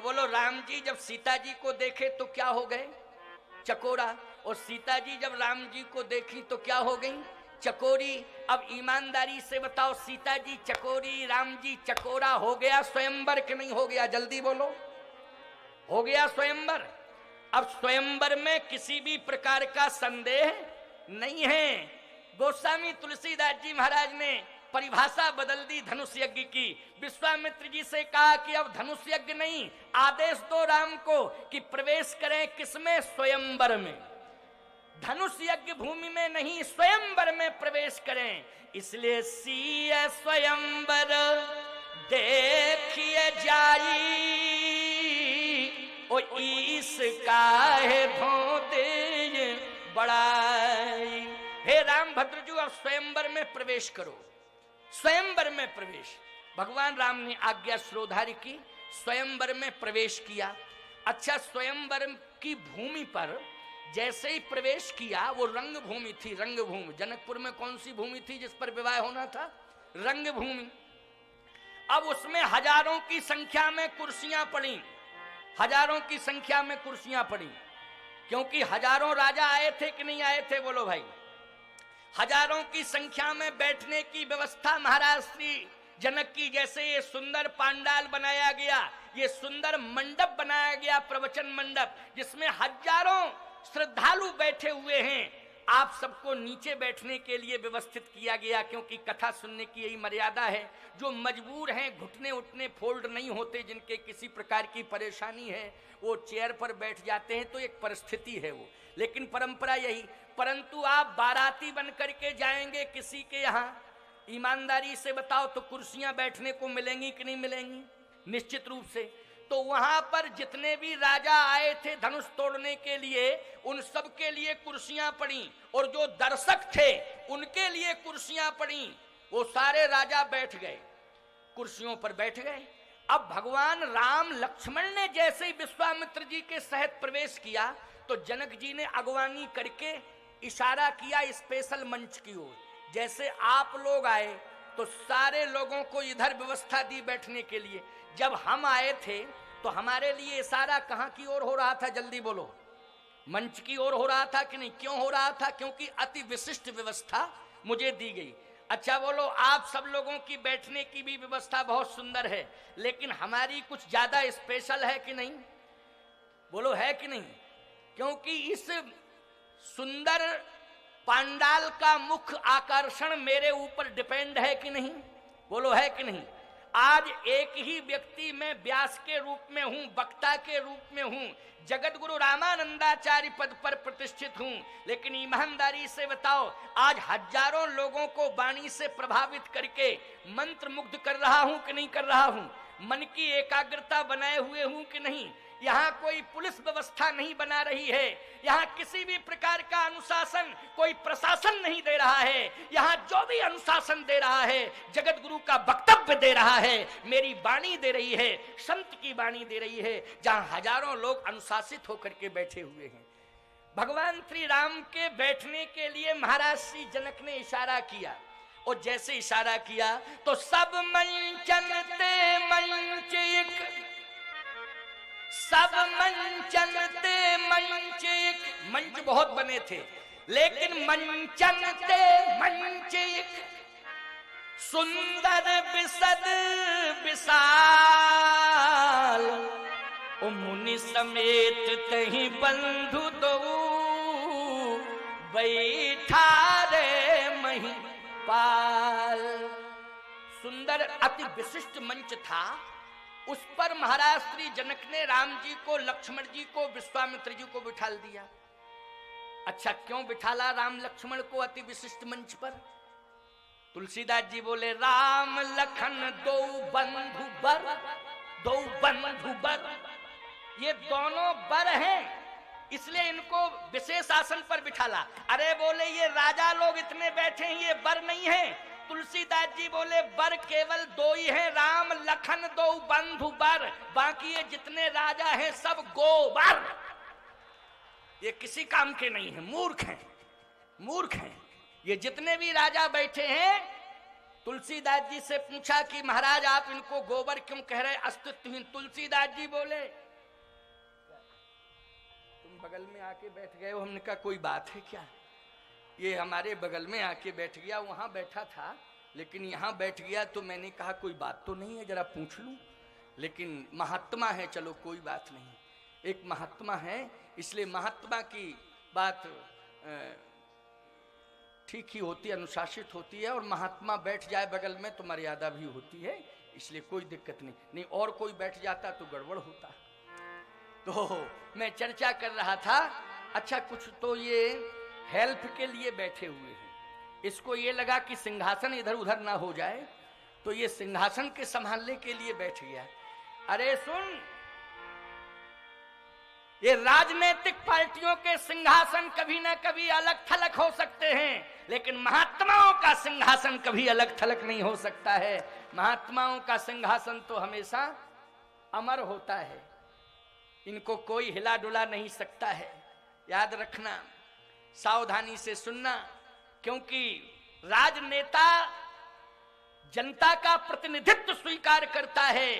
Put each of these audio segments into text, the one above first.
बोलो राम जी जब सीता जी को देखे तो क्या हो गए? चकोरा। और सीता जी जब राम जी को देखी तो क्या हो गई? चकोरी। अब ईमानदारी से बताओ, सीता जी चकोरी, राम जी चकोरा, हो गया स्वयंवर कि नहीं हो गया? जल्दी बोलो, हो गया स्वयंवर। अब स्वयंवर में किसी भी प्रकार का संदेह नहीं है। गोस्वामी तुलसीदास जी महाराज ने परिभाषा बदल दी धनुष यज्ञ की। विश्वामित्र जी से कहा कि अब धनुष यज्ञ नहीं, आदेश दो राम को कि प्रवेश करें किसमें? स्वयंवर में। धनुष यज्ञ भूमि में नहीं, स्वयंवर में प्रवेश करें। इसलिए सीय स्वयंवर देखिए जाई, ओ इसका है धोते बड़ाई। हे राम भद्रजू अब स्वयंवर में प्रवेश करो। स्वयंवर में प्रवेश, भगवान राम ने आज्ञा श्रोधार्य की, स्वयंवर में प्रवेश किया। अच्छा, स्वयंवर की भूमि पर जैसे ही प्रवेश किया, वो रंग भूमि थी, रंग भूमि। जनकपुर में कौन सी भूमि थी जिस पर विवाह होना था? रंग भूमि। अब उसमें हजारों की संख्या में कुर्सियां पड़ी, हजारों की संख्या में कुर्सियां पड़ी, क्योंकि हजारों राजा आए थे कि नहीं आए थे? बोलो भाई। हजारों की संख्या में बैठने की व्यवस्था महाराज श्री जनक की। जैसे ये सुंदर पांडाल बनाया गया, ये सुंदर मंडप बनाया गया, प्रवचन मंडप, जिसमें हजारों श्रद्धालु बैठे हुए हैं। आप सबको नीचे बैठने के लिए व्यवस्थित किया गया, क्योंकि कथा सुनने की यही मर्यादा है। जो मजबूर हैं, घुटने उठने फोल्ड नहीं होते, जिनके किसी प्रकार की परेशानी है, वो चेयर पर बैठ जाते हैं, तो एक परिस्थिति है वो, लेकिन परंपरा यही। परंतु आप बाराती बन करके जाएंगे किसी के यहाँ, ईमानदारी से बताओ तो कुर्सियां बैठने को मिलेंगी कि नहीं मिलेंगी? निश्चित रूप से। तो वहां पर जितने भी राजा आए थे धनुष तोड़ने के लिए, उन सब के लिए कुर्सियां पड़ी, और जो दर्शक थे उनके लिए कुर्सियां पड़ी। वो सारे राजा बैठ गए, कुर्सियों पर बैठ गए। अब भगवान राम लक्ष्मण ने जैसे ही विश्वामित्र जी के सहित प्रवेश किया, तो जनक जी ने अगवानी करके इशारा किया स्पेशल मंच की ओर। जैसे आप लोग आए तो सारे लोगों को इधर व्यवस्था दी बैठने के लिए। जब हम आए थे तो हमारे लिए इशारा कहां की ओर हो रहा था? जल्दी बोलो। मंच की ओर हो रहा था कि नहीं? क्यों हो रहा था? क्योंकि अति विशिष्ट व्यवस्था मुझे दी गई। अच्छा बोलो, आप सब लोगों की बैठने की भी व्यवस्था बहुत सुंदर है, लेकिन हमारी कुछ ज्यादा स्पेशल है कि नहीं? बोलो, है कि नहीं? क्योंकि इस सुंदर पांडाल का मुख्य आकर्षण मेरे ऊपर डिपेंड है कि नहीं? बोलो, है कि नहीं? आज एक ही व्यक्ति में व्यास के रूप में हूं, वक्ता के रूप में हूं, जगत गुरु रामानंदाचार्य पद पर प्रतिष्ठित हूं, लेकिन ईमानदारी से बताओ, आज हजारों लोगों को वाणी से प्रभावित करके मंत्र मुग्ध कर रहा हूं कि नहीं कर रहा हूं? मन की एकाग्रता बनाए हुए हूं कि नहीं? यहाँ कोई पुलिस व्यवस्था नहीं बना रही है, यहाँ किसी भी प्रकार का अनुशासन कोई प्रशासन नहीं दे रहा है। यहाँ जो भी अनुशासन दे रहा है जगत गुरु का वक्तव्य दे रहा है, मेरी वाणी दे रही है, संत की वाणी दे रही है, जहाँ हजारों लोग अनुशासित होकर के बैठे हुए हैं। भगवान श्री राम के बैठने के लिए महाराज श्री जनक ने इशारा किया, और जैसे इशारा किया तो सब मंचन ते मंच एक, सब मंचन ते मंच एक। मंच बहुत बने थे, लेकिन मंचन ते मंच एक, सुंदर बिसद विशाल, ओ मुनि समेत तहि बंधु दो, बैठा रे मही पाल। सुंदर अति विशिष्ट मंच था, उस पर महाराज श्री जनक ने राम जी को, लक्ष्मण जी को, विश्वामित्र जी को बिठाल दिया। अच्छा, क्यों बिठाला राम लक्ष्मण को अति विशिष्ट मंच पर? तुलसीदास जी बोले, राम लखन दो बंधु बर, दो बंधु बर, ये दोनों बर हैं, इसलिए इनको विशेष आसन पर बिठाला। अरे बोले, ये राजा लोग इतने बैठे हैं, ये बर नहीं है। तुलसीदास जी बोले, बर केवल दो ही हैं, राम लखन दो बंधु बर, बाकी ये जितने राजा हैं सब गोबर, ये किसी काम के नहीं है, मूर्ख हैं, मूर्ख हैं। ये जितने भी राजा बैठे हैं तुलसीदास जी से पूछा कि महाराज आप इनको गोबर क्यों कह रहे, अस्तित्वहीन। तुलसीदास जी बोले, तुम बगल में आके बैठ गए हो। हमने कहा कोई बात है क्या, ये हमारे बगल में आके बैठ गया, वहां बैठा था लेकिन यहां बैठ गया, तो मैंने कहा कोई बात तो नहीं है, जरा पूछ लूं। लेकिन महात्मा है, चलो कोई बात नहीं, एक महात्मा है, इसलिए महात्मा की बात ठीक ही होती है, अनुशासित होती है, और महात्मा बैठ जाए बगल में तो मर्यादा भी होती है, इसलिए कोई दिक्कत नहीं। और कोई बैठ जाता तो गड़बड़ होता। तो मैं चर्चा कर रहा था, अच्छा कुछ तो ये हेल्प के लिए बैठे हुए हैं, इसको ये लगा कि सिंहासन इधर उधर ना हो जाए, तो ये सिंहासन के संभालने के लिए बैठ गया। अरे सुन, ये राजनीतिक पार्टियों के सिंहासन कभी ना कभी अलग थलग हो सकते हैं, लेकिन महात्माओं का सिंहासन कभी अलग थलग नहीं हो सकता है। महात्माओं का सिंहासन तो हमेशा अमर होता है, इनको कोई हिला डुला नहीं सकता है। याद रखना, सावधानी से सुनना, क्योंकि राजनेता जनता का प्रतिनिधित्व स्वीकार करता है,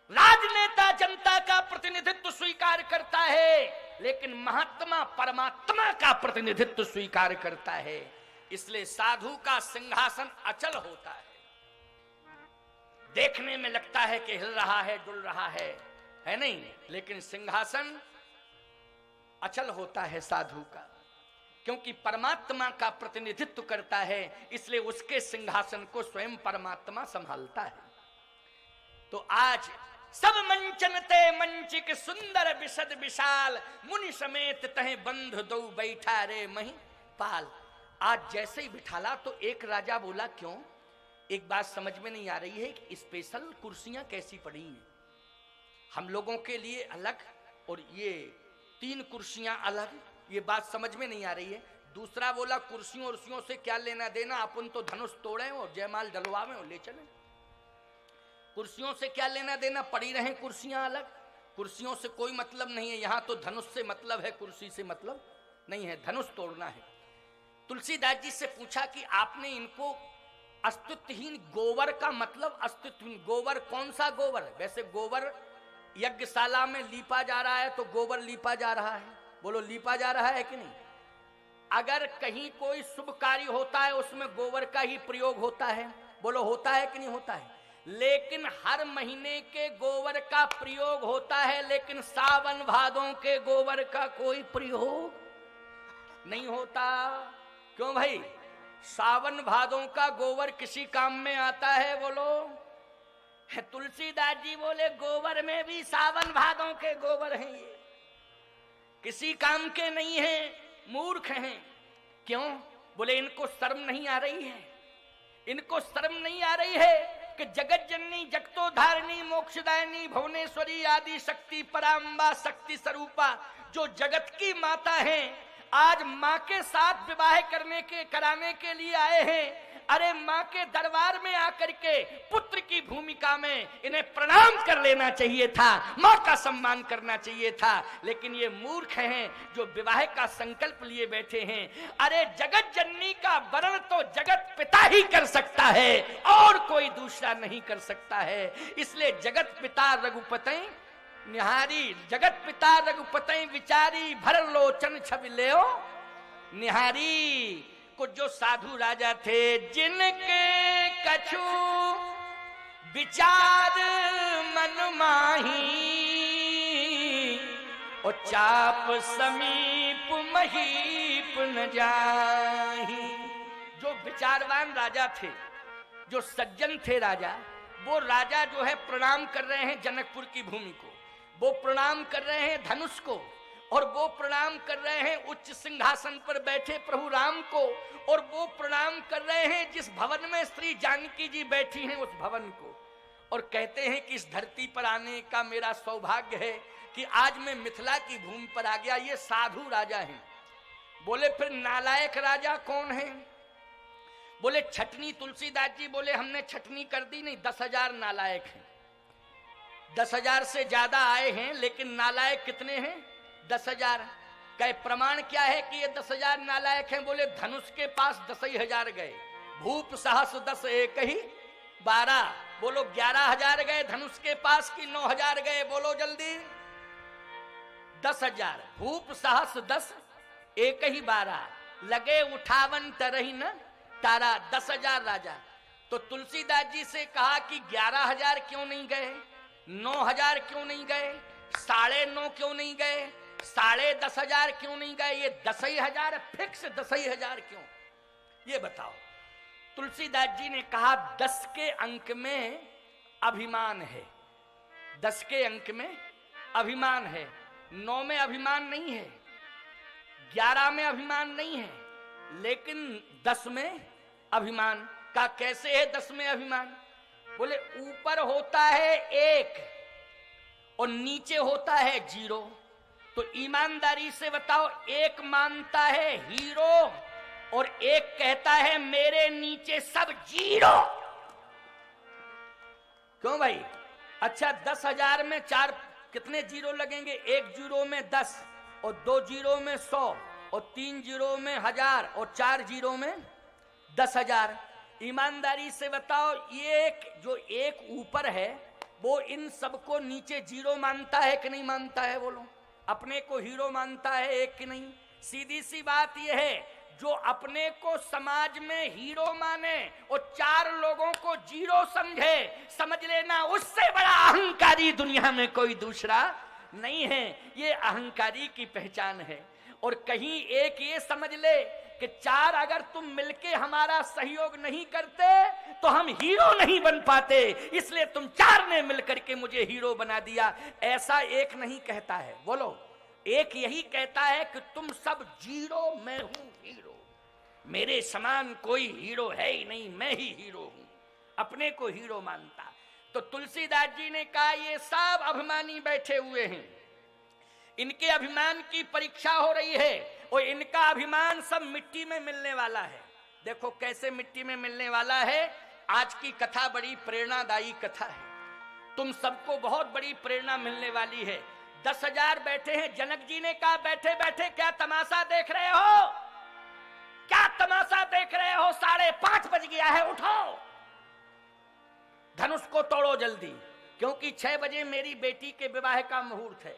राजनेता जनता का प्रतिनिधित्व स्वीकार करता है, लेकिन महात्मा परमात्मा का प्रतिनिधित्व स्वीकार करता है। इसलिए साधु का सिंहासन अचल होता है, देखने में लगता है कि हिल रहा है, डुल रहा है नहीं, लेकिन सिंहासन अचल होता है साधु का, क्योंकि परमात्मा का प्रतिनिधित्व करता है, इसलिए उसके सिंहासन को स्वयं परमात्मा संभालता है। तो आज सब मंचन ते मंचिक सुंदर विशद विशाल, मुनि समेत तहे बंधु दो बैठा रे मही पाल। आज जैसे ही बिठाला तो एक राजा बोला, क्यों? एक बात समझ में नहीं आ रही है कि स्पेशल कुर्सियां कैसी पड़ी हैं, हम लोगों के लिए अलग और ये 3 कुर्सियां अलग, ये बात समझ में नहीं आ रही है। दूसरा बोला, कुर्सियों उर्सियों से क्या लेना देना, अपन तो धनुष तोड़े और जयमाल डलवावे और ले चले, कुर्सियों से क्या लेना देना, पड़ी रहे कुर्सियां अलग, कुर्सियों से कोई मतलब नहीं है। यहां तो धनुष से मतलब है, कुर्सी से मतलब नहीं है, धनुष तोड़ना है। तुलसीदास जी से पूछा कि आपने इनको अस्तित्वहीन गोबर का मतलब, अस्तित्वहीन गोबर कौन सा गोबर? वैसे गोबर यज्ञशाला में लीपा जा रहा है तो गोबर लीपा जा रहा है, बोलो लीपा जा रहा है कि नहीं? अगर कहीं कोई शुभ कार्य होता है उसमें गोबर का ही प्रयोग होता है, बोलो होता है कि नहीं होता है? लेकिन हर महीने के गोबर का प्रयोग होता है, लेकिन सावन भादों के गोबर का कोई प्रयोग नहीं होता। क्यों भाई? सावन भादों का गोबर किसी काम में आता है, बोलो? तुलसीदास जी बोले गोबर में भी सावन भादों के गोबर हैं, ये किसी काम के नहीं हैं, मूर्ख हैं। क्यों? बोले इनको शर्म नहीं आ रही है, इनको शर्म नहीं आ रही है कि जगत जननी जगतो धारिणी मोक्षदायिनी भुवनेश्वरी आदि शक्ति पराम्बा शक्ति स्वरूपा जो जगत की माता है, आज माँ के साथ विवाह कराने के लिए आए हैं। अरे माँ के दरबार में आकर के पुत्र की भूमिका में इन्हें प्रणाम कर लेना चाहिए था, माँ का सम्मान करना चाहिए था, लेकिन ये मूर्ख हैं जो विवाह का संकल्प लिए बैठे हैं। अरे जगत जननी का वर्ण तो जगत पिता ही कर सकता है और कोई दूसरा नहीं कर सकता है। इसलिए जगत पिता रघुपति निहारी, जगत पिता रघुपति विचारी, भर लोचन छवि लेओ निहारी। कुछ जो साधु राजा थे जिनके कछु विचार मन माही, और चाप समीप महीप न जाही। जो विचारवान राजा थे, जो सज्जन थे राजा, वो राजा जो है प्रणाम कर रहे हैं जनकपुर की भूमि को, वो प्रणाम कर रहे हैं धनुष को, और वो प्रणाम कर रहे हैं उच्च सिंहासन पर बैठे प्रभु राम को, और वो प्रणाम कर रहे हैं जिस भवन में श्री जानकी जी बैठी हैं उस भवन को, और कहते हैं कि इस धरती पर आने का मेरा सौभाग्य है कि आज मैं मिथिला की भूमि पर आ गया। ये साधु राजा हैं। बोले फिर नालायक राजा कौन है? बोले छटनी। तुलसीदास जी बोले हमने छटनी कर दी नहीं, 10,000 नालायक हैं। 10,000 से ज्यादा आए हैं, लेकिन नालायक कितने हैं? 10,000। कहे प्रमाण क्या है कि ये 10,000 नालायक हैं? बोले धनुष के पास 10,000 गए, भूप सहस 10 एक ही 12। बोलो 11,000 गए धनुष के पास की 9,000 गए? बोलो जल्दी। 10,000। भूप सहस 10 एक ही 12, लगे उठावन तरही न तारा। 10,000 राजा। तो तुलसीदास जी से कहा कि 11,000 क्यों नहीं गए, 9,000 क्यों नहीं गए, 9.5 क्यों नहीं गए, 10,500 क्यों नहीं गए, ये 10,000 फिक्स 10,000 क्यों, ये बताओ। तुलसीदास जी ने कहा 10 के अंक में अभिमान है, 10 के अंक में अभिमान है, 9 में अभिमान नहीं है, 11 में अभिमान नहीं है, लेकिन 10 में अभिमान का कैसे है? 10 में अभिमान, बोले ऊपर होता है 1 और नीचे होता है 0। तो ईमानदारी से बताओ, 1 मानता है हीरो और 1 कहता है मेरे नीचे सब 0। क्यों भाई? अच्छा 10,000 में 4 कितने 0 लगेंगे? 1 0 में 10 और 2 0 में 100 और 3 0 में 1000 और 4 0 में 10,000। ईमानदारी से बताओ, ये जो 1 ऊपर है वो इन सबको नीचे 0 मानता है कि नहीं मानता है? बोलो, अपने को हीरो मानता है 1 कि नहीं? सीधी सी बात यह है, जो अपने को समाज में हीरो माने और 4 लोगों को 0 समझे, समझ लेना उससे बड़ा अहंकारी दुनिया में कोई दूसरा नहीं है। ये अहंकारी की पहचान है। और कहीं एक ये समझ ले कि 4 अगर तुम मिलके हमारा सहयोग नहीं करते तो हम हीरो नहीं बन पाते, इसलिए तुम 4 ने मिलकर के मुझे हीरो बना दिया, ऐसा एक नहीं कहता है। बोलो, एक यही कहता है कि तुम सब 0, मैं हूं हीरो, मेरे समान कोई हीरो है ही नहीं, मैं ही हीरो हूं, अपने को हीरो मानता। तो तुलसीदास जी ने कहा ये सब अभिमानी बैठे हुए हैं, इनके अभिमान की परीक्षा हो रही है और इनका अभिमान सब मिट्टी में मिलने वाला है। देखो कैसे मिट्टी में मिलने वाला है। आज की कथा बड़ी प्रेरणादायी कथा है, तुम सबको बहुत बड़ी प्रेरणा मिलने वाली है। 10,000 बैठे हैं। जनक जी ने कहा बैठे बैठे क्या तमाशा देख रहे हो, क्या तमाशा देख रहे हो, 5:30 बज गया है, उठो धनुष को तोड़ो जल्दी, क्योंकि 6 बजे मेरी बेटी के विवाह का मुहूर्त है।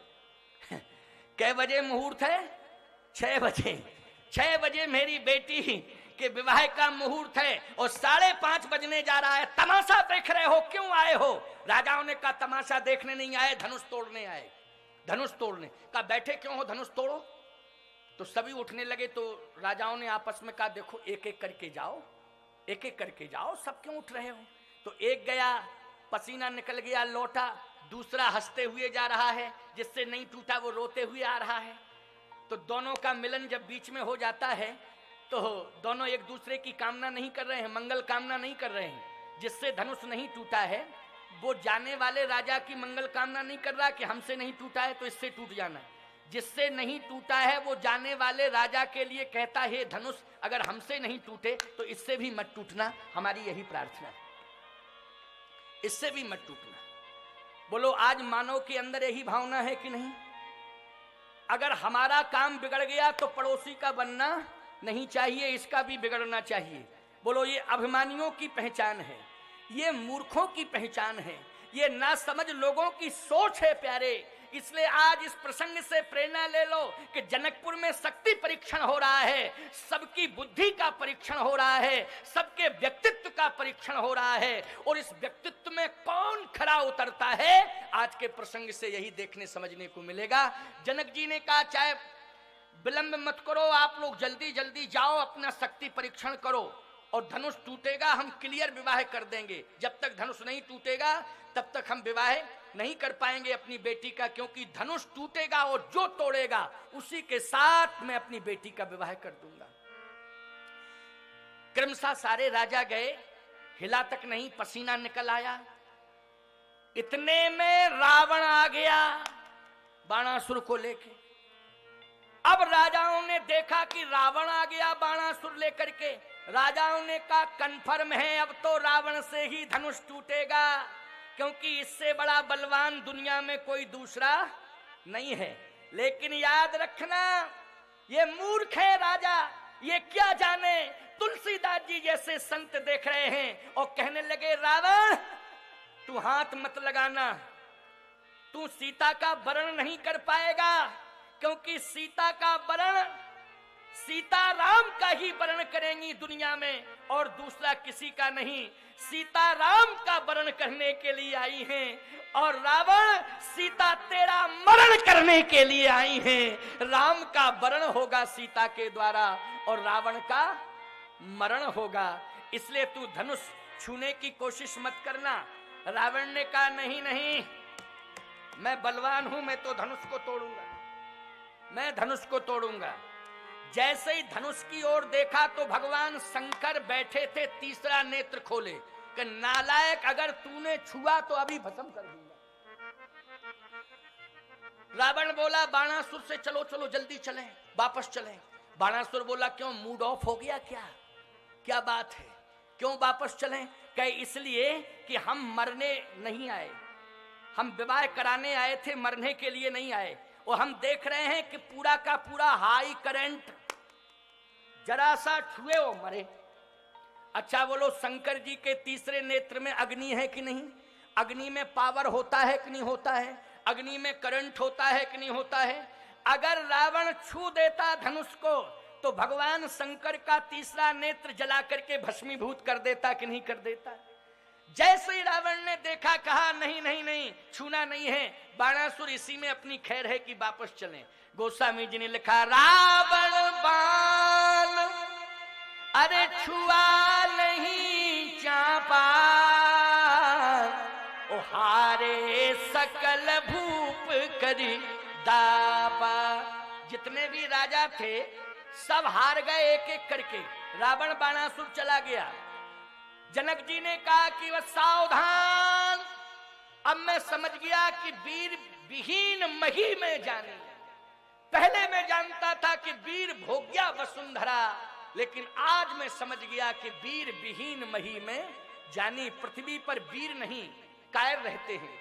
कै बजे मुहूर्त है? 6 बजे। 6 बजे मेरी बेटी के विवाह का मुहूर्त है और 5:30 बजने जा रहा है, तमाशा देख रहे हो, क्यों आए हो? राजाओं ने कहा तमाशा देखने नहीं आए, धनुष तोड़ने आए। धनुष तोड़ने कहा बैठे क्यों हो, धनुष तोड़ो। तो सभी उठने लगे। तो राजाओं ने आपस में कहा देखो एक एक करके जाओ, एक एक करके जाओ, सब क्यों उठ रहे हो? तो एक गया, पसीना निकल गया, लौटा। दूसरा हंसते हुए जा रहा है, जिससे नहीं टूटा वो रोते हुए आ रहा है। तो दोनों का मिलन जब बीच में हो जाता है तो दोनों एक दूसरे की कामना नहीं कर रहे हैं, मंगल कामना नहीं कर रहे हैं। जिससे धनुष नहीं टूटा है वो जाने वाले राजा की मंगल कामना नहीं कर रहा कि हमसे नहीं टूटा है तो इससे टूट जाना। जिससे नहीं टूटा है वो जाने वाले राजा के लिए कहता है धनुष अगर हमसे नहीं टूटे तो इससे भी मत टूटना, हमारी यही प्रार्थना है, इससे भी मत टूटना। बोलो आज मानव के अंदर यही भावना है कि नहीं? अगर हमारा काम बिगड़ गया तो पड़ोसी का बनना नहीं चाहिए, इसका भी बिगड़ना चाहिए। बोलो ये अभिमानियों की पहचान है, ये मूर्खों की पहचान है, ये नासमझ लोगों की सोच है प्यारे। इसलिए आज इस प्रसंग से प्रेरणा ले लो कि जनकपुर में शक्ति परीक्षण हो रहा है, सबकी बुद्धि का परीक्षण हो रहा है, सबके व्यक्तित्व का परीक्षण हो रहा है, और इस व्यक्तित्व में कौन खरा उतरता है आज के प्रसंग से यही देखने समझने को मिलेगा। जनक जी ने कहा चाहे विलंब मत करो, आप लोग जल्दी जल्दी जाओ, अपना शक्ति परीक्षण करो और धनुष टूटेगा हम क्लियर विवाह कर देंगे। जब तक धनुष नहीं टूटेगा तब तक हम विवाह नहीं कर पाएंगे अपनी बेटी का, क्योंकि धनुष टूटेगा और जो तोड़ेगा उसी के साथ मैं अपनी बेटी का विवाह कर दूंगा। क्रमशः सारे राजा गए, हिला तक नहीं, पसीना निकल आया। इतने में रावण आ गया बाणासुर को लेके। अब राजाओं ने देखा कि रावण आ गया बाणासुर लेकर के। राजाओं ने कहा कन्फर्म है अब तो रावण से ही धनुष टूटेगा, क्योंकि इससे बड़ा बलवान दुनिया में कोई दूसरा नहीं है। लेकिन याद रखना ये मूर्ख है राजा, ये क्या जाने। तुलसीदास जी जैसे संत देख रहे हैं और कहने लगे, रावण तू हाथ मत लगाना, तू सीता का वरण नहीं कर पाएगा, क्योंकि सीता का वरण सीता राम का ही वर्ण करेंगी दुनिया में, और दूसरा किसी का नहीं। सीता राम का वर्ण करने के लिए आई हैं, और रावण सीता तेरा मरण करने के लिए आई हैं। राम का वर्ण होगा सीता के द्वारा और रावण का मरण होगा, इसलिए तू धनुष छूने की कोशिश मत करना। रावण ने कहा, नहीं नहीं, मैं बलवान हूं, मैं तो धनुष को तोड़ूंगा, मैं धनुष को तोड़ूंगा। जैसे ही धनुष की ओर देखा तो भगवान शंकर बैठे थे, तीसरा नेत्र खोले कि नालायक, अगर तूने छुआ तो अभी भस्म कर दूंगा। रावण बोला, बाणासुर से चलो चलो जल्दी चलें, वापस चलें। बाणासुर बोला, क्यों मूड ऑफ हो गया क्या, क्या बात है, क्यों वापस चलें? कहे इसलिए कि हम मरने नहीं आए, हम विवाह कराने आए थे, मरने के लिए नहीं आए। और हम देख रहे हैं कि पूरा का पूरा हाई करंट, जरा सा छुए वो मरे। अच्छा बोलो, शंकर जी के तीसरे नेत्र में अग्नि है कि नहीं? अग्नि में पावर होता है कि नहीं होता है? अग्नि में करंट होता है कि नहीं होता है? अगर रावण छू देता धनुष को तो भगवान शंकर का तीसरा नेत्र जला करके भस्मीभूत कर देता कि नहीं कर देता? जैसे ही रावण ने देखा, कहा नहीं नहीं नहीं, छूना नहीं है। बाणासुर इसी में अपनी खैर है कि वापस चलें। गोस्वामी जी ने लिखा, रावण बाण अरे छुआ नहीं चापा, ओ हारे सकल भूप करी दापा। जितने भी राजा थे सब हार गए एक एक करके। रावण बाणासुर चला गया। जनक जी ने कहा कि वह सावधान, अब मैं समझ गया कि वीर विहीन मही में जाने। पहले मैं जानता था कि वीर भोग्या वसुंधरा, लेकिन आज मैं समझ गया कि वीर विहीन मही में जानी। पृथ्वी पर वीर नहीं, कायर रहते हैं।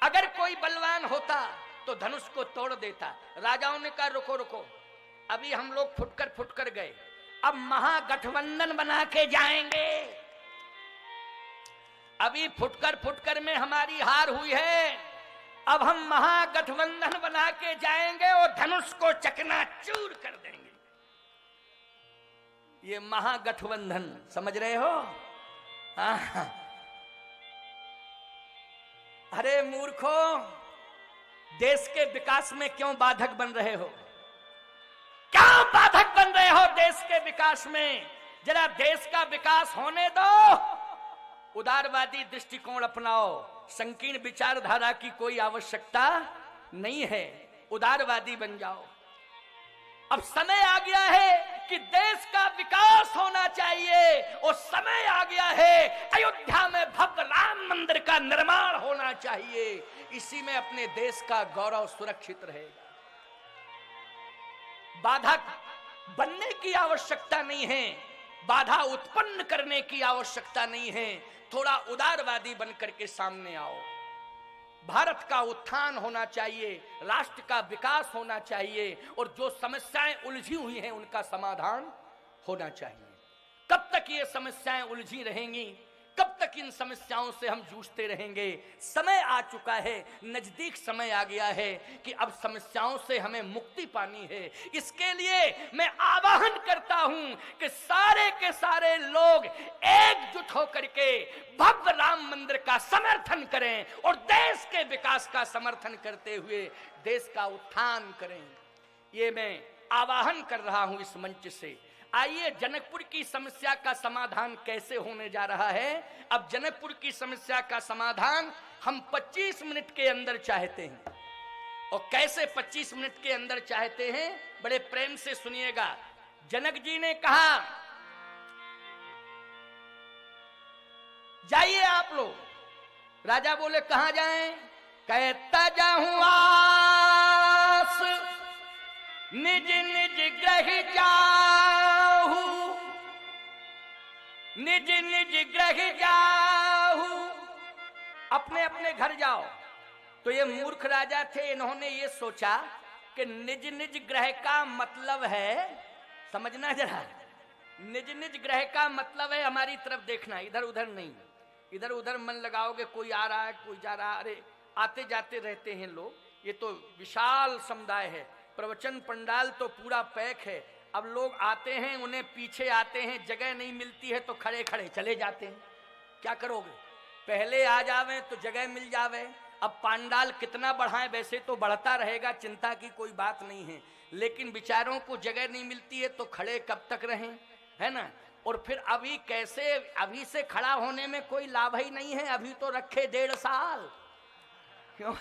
अगर कोई बलवान होता तो धनुष को तोड़ देता। राजाओं ने कहा, रुको रुको, अभी हम लोग फुटकर गए, अब महागठबंधन बना के जाएंगे। अभी फुटकर में हमारी हार हुई है, अब हम महागठबंधन बना के जाएंगे और धनुष को चकनाचूर कर देंगे। ये महागठबंधन समझ रहे हो? अरे मूर्खो, देश के विकास में क्यों बाधक बन रहे हो? क्यों बाधक बन रहे हो देश के विकास में? जरा देश का विकास होने दो। उदारवादी दृष्टिकोण अपनाओ, संकीर्ण विचारधारा की कोई आवश्यकता नहीं है, उदारवादी बन जाओ। अब समय आ गया है कि देश का विकास होना चाहिए, और समय आ गया है अयोध्या में भव्य राम मंदिर का निर्माण होना चाहिए। इसी में अपने देश का गौरव सुरक्षित रहेगा। बाधा बनने की आवश्यकता नहीं है, बाधा उत्पन्न करने की आवश्यकता नहीं है। थोड़ा उदारवादी बनकर के सामने आओ। भारत का उत्थान होना चाहिए, राष्ट्र का विकास होना चाहिए, और जो समस्याएं उलझी हुई हैं उनका समाधान होना चाहिए। कब तक ये समस्याएं उलझी रहेंगी? कब तक इन समस्याओं से हम जूझते रहेंगे? समय आ चुका है, नजदीक समय आ गया है कि अब समस्याओं से हमें मुक्ति पानी है। इसके लिए मैं आह्वान करता हूं कि सारे के सारे लोग एकजुट होकर के भव्य राम मंदिर का समर्थन करें और देश के विकास का समर्थन करते हुए देश का उत्थान करें। ये मैं आह्वान कर रहा हूं इस मंच से। आइए, जनकपुर की समस्या का समाधान कैसे होने जा रहा है। अब जनकपुर की समस्या का समाधान हम 25 मिनट के अंदर चाहते हैं। और कैसे 25 मिनट के अंदर चाहते हैं, बड़े प्रेम से सुनिएगा। जनक जी ने कहा, जाइए आप लोग। राजा बोले, कहां जाएं? कहता जाऊं आस निज निज ग्रह जाहू, निज निज ग्रह जाहू। अपने अपने घर जाओ। तो ये मूर्ख राजा थे, इन्होंने ये सोचा कि निज निज ग्रह का मतलब है समझना जरा, निज निज ग्रह का मतलब है हमारी तरफ देखना, इधर उधर नहीं। इधर उधर मन लगाओगे, कोई आ रहा है कोई जा रहा है, अरे आते जाते रहते हैं लोग, ये तो विशाल समुदाय है, प्रवचन पंडाल तो पूरा पैक है। अब लोग आते हैं, उन्हें पीछे आते हैं, जगह नहीं मिलती है तो खड़े खड़े चले जाते हैं। क्या करोगे, पहले आ जावे तो जगह मिल जावे। अब पंडाल कितना बढ़ाएं, वैसे तो बढ़ता रहेगा, चिंता की कोई बात नहीं है, लेकिन बेचारों को जगह नहीं मिलती है तो खड़े कब तक रहें, है ना। और फिर अभी कैसे, अभी से खड़ा होने में कोई लाभ ही नहीं है, अभी तो रखे 1.5 साल, क्यों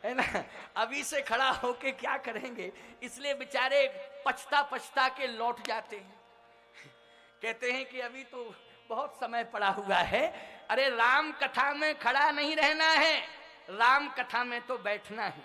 है ना, अभी से खड़ा होके क्या करेंगे। इसलिए बेचारे पछता पछता के लौट जाते हैं, कहते हैं कि अभी तो बहुत समय पड़ा हुआ है। अरे राम कथा में खड़ा नहीं रहना है, राम कथा में तो बैठना है,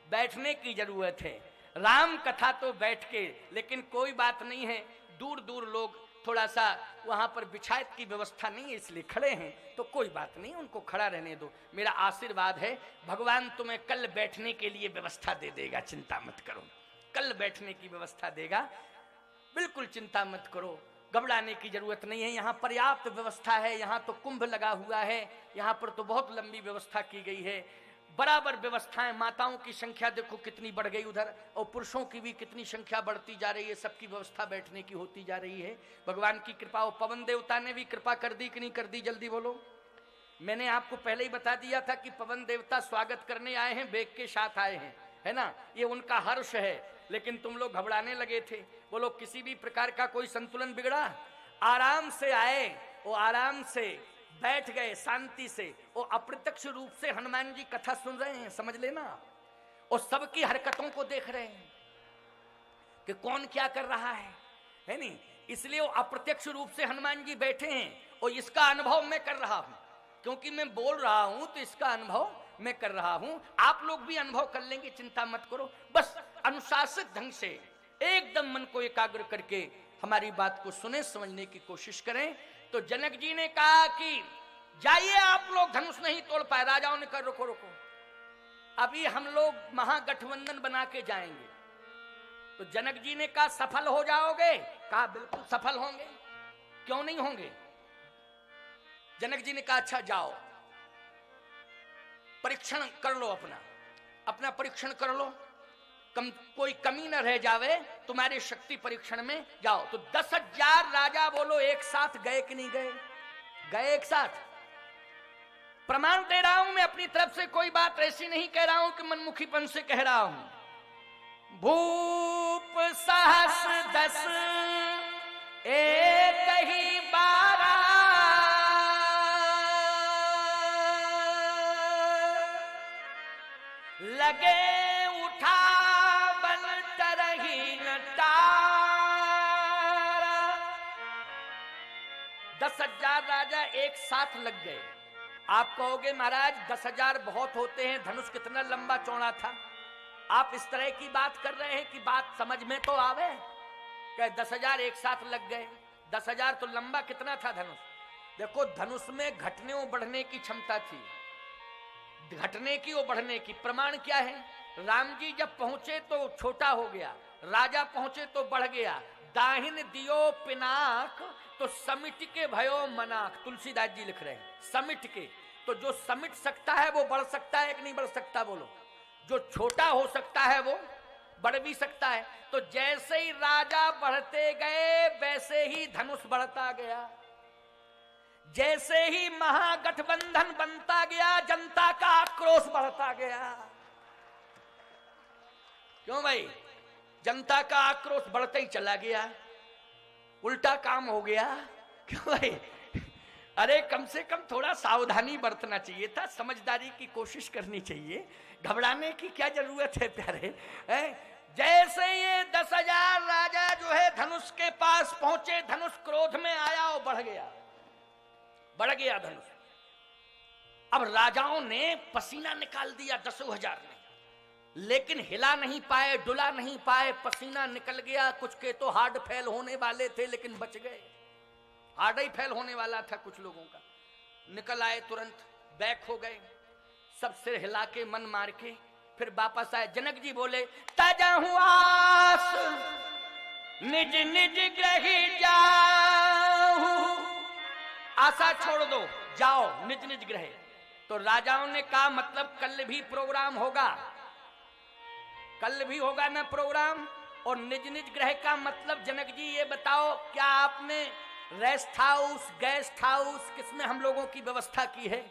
बैठने की जरूरत है। राम कथा तो बैठ के, लेकिन कोई बात नहीं है, दूर दूर लोग थोड़ा सा वहां पर बिछायत की व्यवस्था नहीं है इसलिए खड़े हैं, तो कोई बात नहीं, उनको खड़ा रहने दो। मेरा आशीर्वाद है, भगवान तुम्हें कल बैठने के लिए व्यवस्था दे देगा, चिंता मत करो, कल बैठने की व्यवस्था देगा, बिल्कुल चिंता मत करो, घबराने की जरूरत नहीं है। यहाँ पर्याप्त व्यवस्था है, यहाँ तो कुंभ लगा हुआ है, यहाँ पर तो बहुत लंबी व्यवस्था की गई है, बराबर व्यवस्थाएं। माताओं की संख्या देखो कितनी बढ़ गई उधर, और पुरुषों की भी कितनी संख्या बढ़ती जा रही है, सबकी व्यवस्था बैठने की होती जा रही है। भगवान की कृपा, और पवन देवता ने भी कृपा कर दी कि नहीं कर दी, जल्दी बोलो। मैंने आपको पहले ही बता दिया था कि पवन देवता स्वागत करने आए हैं, बेग के साथ आए हैं, है ना, ये उनका हर्ष है। लेकिन तुम लोग घबराने लगे थे, बोलो किसी भी प्रकार का कोई संतुलन बिगड़ा। आराम से आए, वो आराम से बैठ गए, शांति से, वो अप्रत्यक्ष रूप से हनुमान जी कथा सुन रहे हैं, समझ लेना, और सबकी हरकतों को देख रहे हैं कि कौन क्या कर रहा है नहीं। इसलिए वो अप्रत्यक्ष रूप से हनुमान जी बैठे हैं, और इसका अनुभव मैं कर रहा हूं, क्योंकि मैं बोल रहा हूं तो इसका अनुभव मैं कर रहा हूं। आप लोग भी अनुभव कर लेंगे, चिंता मत करो, बस अनुशासित ढंग से एकदम मन को एकाग्र करके हमारी बात को सुने, समझने की कोशिश करें। तो जनक जी ने कहा कि जाइए आप लोग, धनुष नहीं तोड़ पाए। राजाओं ने कहा रुको रुको, अभी हम लोग महागठबंधन बना के जाएंगे। तो जनक जी ने कहा सफल हो जाओगे, कहा बिल्कुल सफल होंगे, क्यों नहीं होंगे। जनक जी ने कहा अच्छा जाओ, परीक्षण कर लो, अपना परीक्षण कर लो, कोई कमी न रह जावे तुम्हारी शक्ति परीक्षण में, जाओ। तो 10,000 राजा बोलो एक साथ गए कि नहीं गए, गए एक साथ। प्रमाण दे रहा हूं मैं अपनी तरफ से, कोई बात ऐसी नहीं कह रहा हूं कि मनमुखीपन से कह रहा हूं। भूप सहस 10 एक ही 12 लगे उठा 10,000 राजा एक साथ लग गए। आप कहोगे महाराज 10,000 बहुत होते हैं, धनुष कितना लंबा चौड़ा था। आप इस तरह की बात कर रहे हैं कि बात समझ में तो आवे, कि 10,000 एक साथ लग गए। 10,000 तो लंबा कितना था धनुष। देखो धनुष में घटने और बढ़ने की क्षमता थी, घटने की और बढ़ने की। प्रमाण क्या है, राम जी जब पहुंचे तो छोटा हो गया, राजा पहुंचे तो बढ़ गया। दाहिन दियो पिनाक तो समिट के भयो मनाक, तुलसीदास जी लिख रहे हैं। समिट के, तो जो समिट सकता है वो बढ़ सकता है कि नहीं बढ़ सकता, बोलो। जो छोटा हो सकता है वो बढ़ भी सकता है। तो जैसे ही राजा बढ़ते गए वैसे ही धनुष बढ़ता गया, जैसे ही महागठबंधन बनता गया जनता का आक्रोश बढ़ता गया। क्यों भाई, जनता का आक्रोश बढ़ते ही चला गया, उल्टा काम हो गया। क्यों भाई, अरे कम से कम थोड़ा सावधानी बरतना चाहिए था, समझदारी की कोशिश करनी चाहिए, घबराने की क्या जरूरत है प्यारे। जैसे ये 10,000 राजा जो है धनुष के पास पहुंचे, धनुष क्रोध में आया और बढ़ गया धनुष। अब राजाओं ने पसीना निकाल दिया 10,000 ने, लेकिन हिला नहीं पाए, डुला नहीं पाए, पसीना निकल गया। कुछ के तो हार्ट फेल होने वाले थे लेकिन बच गए, हार्ट ही फेल होने वाला था कुछ लोगों का। निकल आए, तुरंत बैक हो गए, सब सिर हिला के मन मार के फिर वापस आए। जनक जी बोले ताजा हूं आस निज निज ग्रह जाऊं, आशा छोड़ दो, जाओ निज निज ग्रह। तो राजाओं ने कहा मतलब कल भी प्रोग्राम होगा, कल भी होगा ना प्रोग्राम। और निज निज ग्रह का मतलब जनक जी ये बताओ, क्या आपने रेस्ट हाउस, गेस्ट हाउस किसमें हम लोगों की व्यवस्था की है?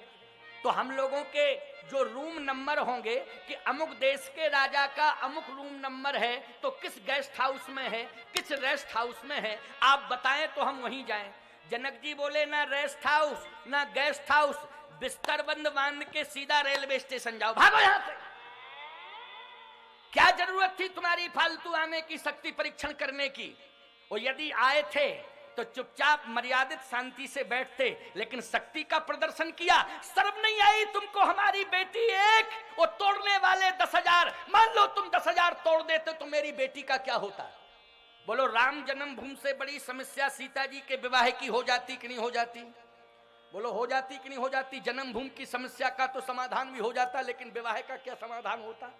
तो हम लोगों के जो रूम नंबर होंगे कि अमुक देश के राजा का अमुक रूम नंबर है, तो किस गेस्ट हाउस में है, किस रेस्ट हाउस में है, आप बताएं तो हम वहीं जाएं। जनक जी बोले ना रेस्ट हाउस ना गेस्ट हाउस, बिस्तर बंद बांध के सीधा रेलवे स्टेशन जाओ, भागो यहां से। क्या जरूरत थी तुम्हारी फालतू आने की, शक्ति परीक्षण करने की? और यदि आए थे तो चुपचाप मर्यादित शांति से बैठते, लेकिन शक्ति का प्रदर्शन किया। शर्म नहीं आई तुमको? हमारी बेटी एक और तोड़ने वाले 10,000। मान लो तुम 10,000 तोड़ देते तो मेरी बेटी का क्या होता? बोलो राम जन्मभूमि से बड़ी समस्या सीता जी के विवाह की हो जाती कि नहीं हो जाती? बोलो हो जाती कि नहीं हो जाती? जन्मभूमि की समस्या का तो समाधान भी हो जाता, लेकिन विवाह का क्या समाधान होता?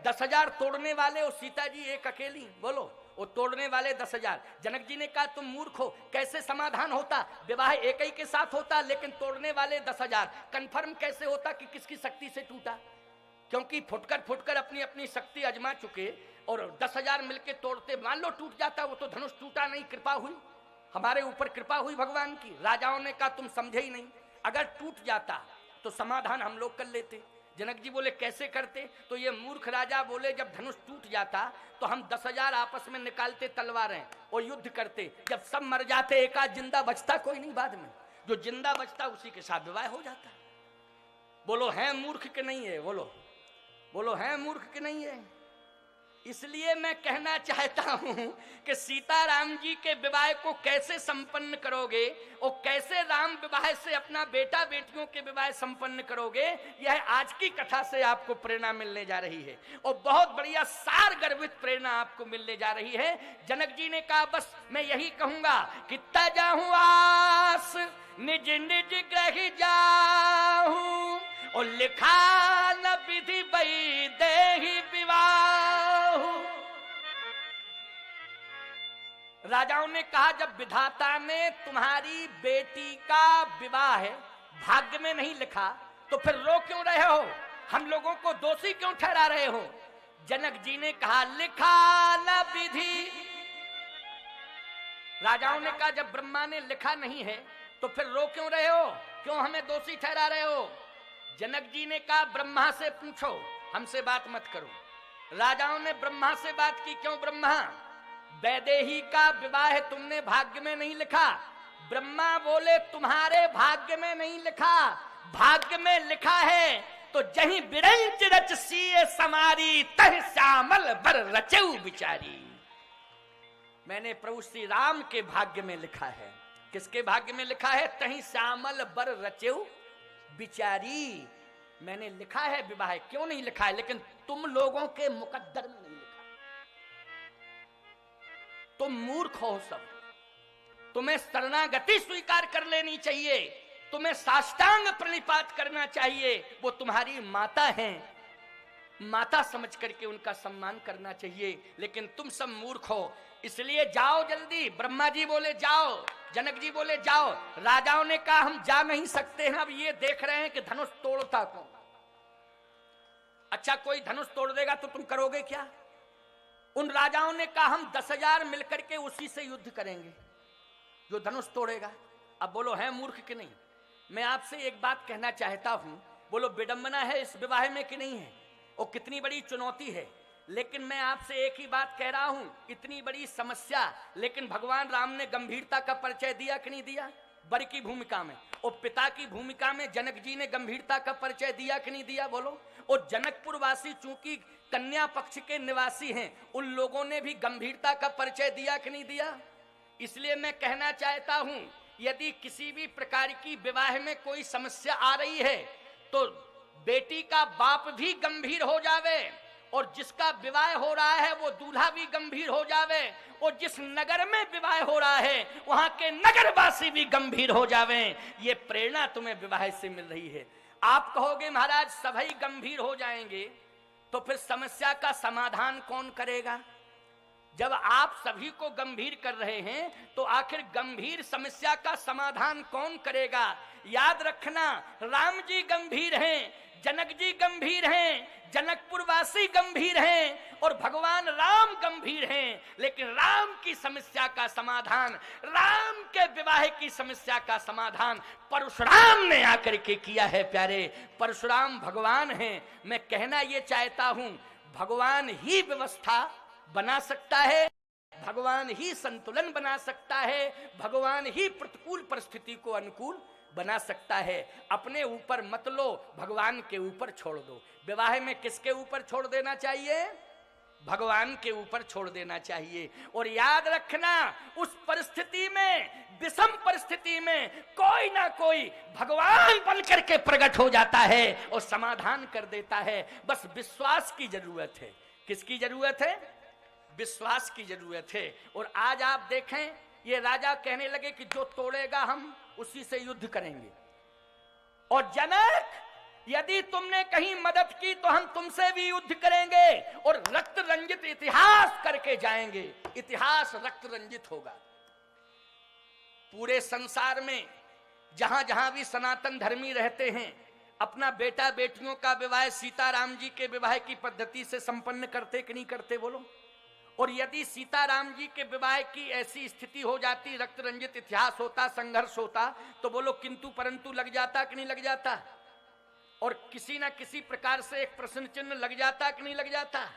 10,000 तोड़ने वाले और सीता जी एक अकेली, बोलो वो तोड़ने वाले 10,000। जनक जी ने कहा तुम मूर्ख हो, कैसे समाधान होता? विवाह एक ही के साथ होता, लेकिन तोड़ने वाले 10,000। कंफर्म कैसे होता कि किसकी शक्ति से टूटा? क्योंकि फुटकर फुटकर अपनी अपनी शक्ति आजमा चुके, और 10,000 मिलके तोड़ते। मान लो टूट जाता, वो तो धनुष टूटा नहीं, कृपा हुई, हमारे ऊपर कृपा हुई भगवान की। राजाओं ने कहा तुम समझे ही नहीं, अगर टूट जाता तो समाधान हम लोग कर लेते। जनक जी बोले कैसे करते? तो ये मूर्ख राजा बोले जब धनुष टूट जाता तो हम 10,000 आपस में निकालते तलवारें और युद्ध करते। जब सब मर जाते एक आध जिंदा बचता, कोई नहीं, बाद में जो जिंदा बचता उसी के साथ विवाह हो जाता। बोलो है मूर्ख के नहीं है? बोलो बोलो है मूर्ख के नहीं है? इसलिए मैं कहना चाहता हूं कि सीताराम जी के विवाह को कैसे संपन्न करोगे और कैसे राम विवाह से अपना बेटा बेटियों के विवाह संपन्न करोगे, यह आज की कथा से आपको प्रेरणा मिलने जा रही है। और बहुत बढ़िया सार गर्भित प्रेरणा आपको मिलने जा रही है। जनक जी ने कहा बस मैं यही कहूंगा कि तजहु आस निज निज ग्रह जाहू, और लिखा न विधि बई देहि विवाह। राजाओं ने कहा जब विधाता ने तुम्हारी बेटी का विवाह है भाग्य में नहीं लिखा, तो फिर रो क्यों रहे हो? हम लोगों को दोषी क्यों ठहरा रहे हो? जनक जी ने कहा लिखा न विधि। राजाओं ने कहा जब ब्रह्मा ने लिखा नहीं है तो फिर रो क्यों रहे हो? क्यों हमें दोषी ठहरा रहे हो? जनक जी ने कहा ब्रह्मा से पूछो, हमसे बात मत करो। राजाओं ने ब्रह्मा से बात की, क्यों ब्रह्मा? वैदेही का विवाह तुमने भाग्य में नहीं लिखा। ब्रह्मा बोले तुम्हारे भाग्य में नहीं लिखा, भाग्य में लिखा है तो जही बिरंच रच सीए समारी, तह श्यामल बर रचऊ बिचारी। मैंने प्रभु श्री राम के भाग्य में लिखा है। किसके भाग्य में लिखा है? तही श्यामल बर रचऊ बिचारी। मैंने लिखा है विवाह, क्यों नहीं लिखा है? लेकिन तुम लोगों के मुकद्दर में नहीं लिखा। तुम मूर्ख हो सब, तुम्हें शरणागति स्वीकार कर लेनी चाहिए, तुम्हें साष्टांग प्रणिपात करना चाहिए। वो तुम्हारी माता हैं, माता समझ करके उनका सम्मान करना चाहिए। लेकिन तुम सब मूर्ख हो, इसलिए जाओ जल्दी। ब्रह्मा जी बोले जाओ, जनक जी बोले जाओ। राजाओं ने कहा हम जा नहीं सकते हैं, अब ये देख रहे हैं कि धनुष तोड़ता कौन। अच्छा कोई धनुष तोड़ देगा तो तुम करोगे क्या? उन राजाओं ने कहा हम 10,000 मिलकर के उसी से युद्ध करेंगे जो धनुष तोड़ेगा। अब बोलो है मूर्ख कि नहीं? मैं आपसे एक बात कहना चाहता हूं, बोलो विडंबना है इस विवाह में कि नहीं है? और कितनी बड़ी चुनौती है। लेकिन मैं आपसे एक ही बात कह रहा हूं, इतनी बड़ी समस्या, लेकिन भगवान राम ने गंभीरता का परिचय दिया कि नहीं दिया? बर की भूमिका में और पिता की भूमिका में जनक जी ने गंभीरता का परिचय दिया कि नहीं दिया? बोलो। और जनकपुर वासी चूंकि कन्या पक्ष के निवासी हैं, उन लोगों ने भी गंभीरता का परिचय दिया कि नहीं दिया? इसलिए मैं कहना चाहता हूं, यदि किसी भी प्रकार की विवाह में कोई समस्या आ रही है तो बेटी का बाप भी गंभीर हो जावे, और जिसका विवाह हो रहा है वो दूल्हा भी गंभीर हो जावे, और जिस नगर में विवाह हो रहा है वहां के नगरवासी भी गंभीर हो जावे। ये प्रेरणा तुम्हें विवाह से मिल रही है। आप कहोगे महाराज सभी गंभीर हो जाएंगे तो फिर समस्या का समाधान कौन करेगा? जब आप सभी को गंभीर कर रहे हैं तो आखिर गंभीर समस्या का समाधान कौन करेगा? याद रखना, राम जी गंभीर हैं, जनक जी गंभीर हैं, जनकपुर वासी गंभीर हैं और भगवान राम गंभीर हैं, लेकिन राम की समस्या का समाधान, राम के विवाह की समस्या का समाधान परशुराम ने आकर के किया है। प्यारे, परशुराम भगवान हैं। मैं कहना यह चाहता हूं, भगवान ही व्यवस्था बना सकता है, भगवान ही संतुलन बना सकता है, भगवान ही प्रतिकूल परिस्थिति को अनुकूल बना सकता है। अपने ऊपर मत लो, भगवान के ऊपर छोड़ दो। विवाह में किसके ऊपर छोड़ देना चाहिए? भगवान के ऊपर छोड़ देना चाहिए। और याद रखना, उस परिस्थिति में, विषम परिस्थिति में कोई ना कोई भगवान बनकर के प्रकट हो जाता है और समाधान कर देता है। बस विश्वास की जरूरत है। किसकी जरूरत है? विश्वास की जरूरत है। और आज आप देखें, ये राजा कहने लगे कि जो तोड़ेगा हम उसी से युद्ध करेंगे। और जनक, यदि तुमने कहीं मदद की तो हम तुमसे भी युद्ध करेंगे और रक्त रंजित इतिहास करके जाएंगे। इतिहास रक्त रंजित होगा। पूरे संसार में जहां जहां भी सनातन धर्मी रहते हैं, अपना बेटा बेटियों का विवाह सीताराम जी के विवाह की पद्धति से संपन्न करते कि नहीं करते? बोलो। और यदि सीताराम जी के विवाह की ऐसी स्थिति हो जाती, रक्त रंजित इतिहास होता, संघर्ष होता, तो बोलो किंतु परंतु लग जाता कि नहीं लग जाता? और किसी ना किसी प्रकार से एक प्रश्न चिन्ह लग जाता कि नहीं लग जाता?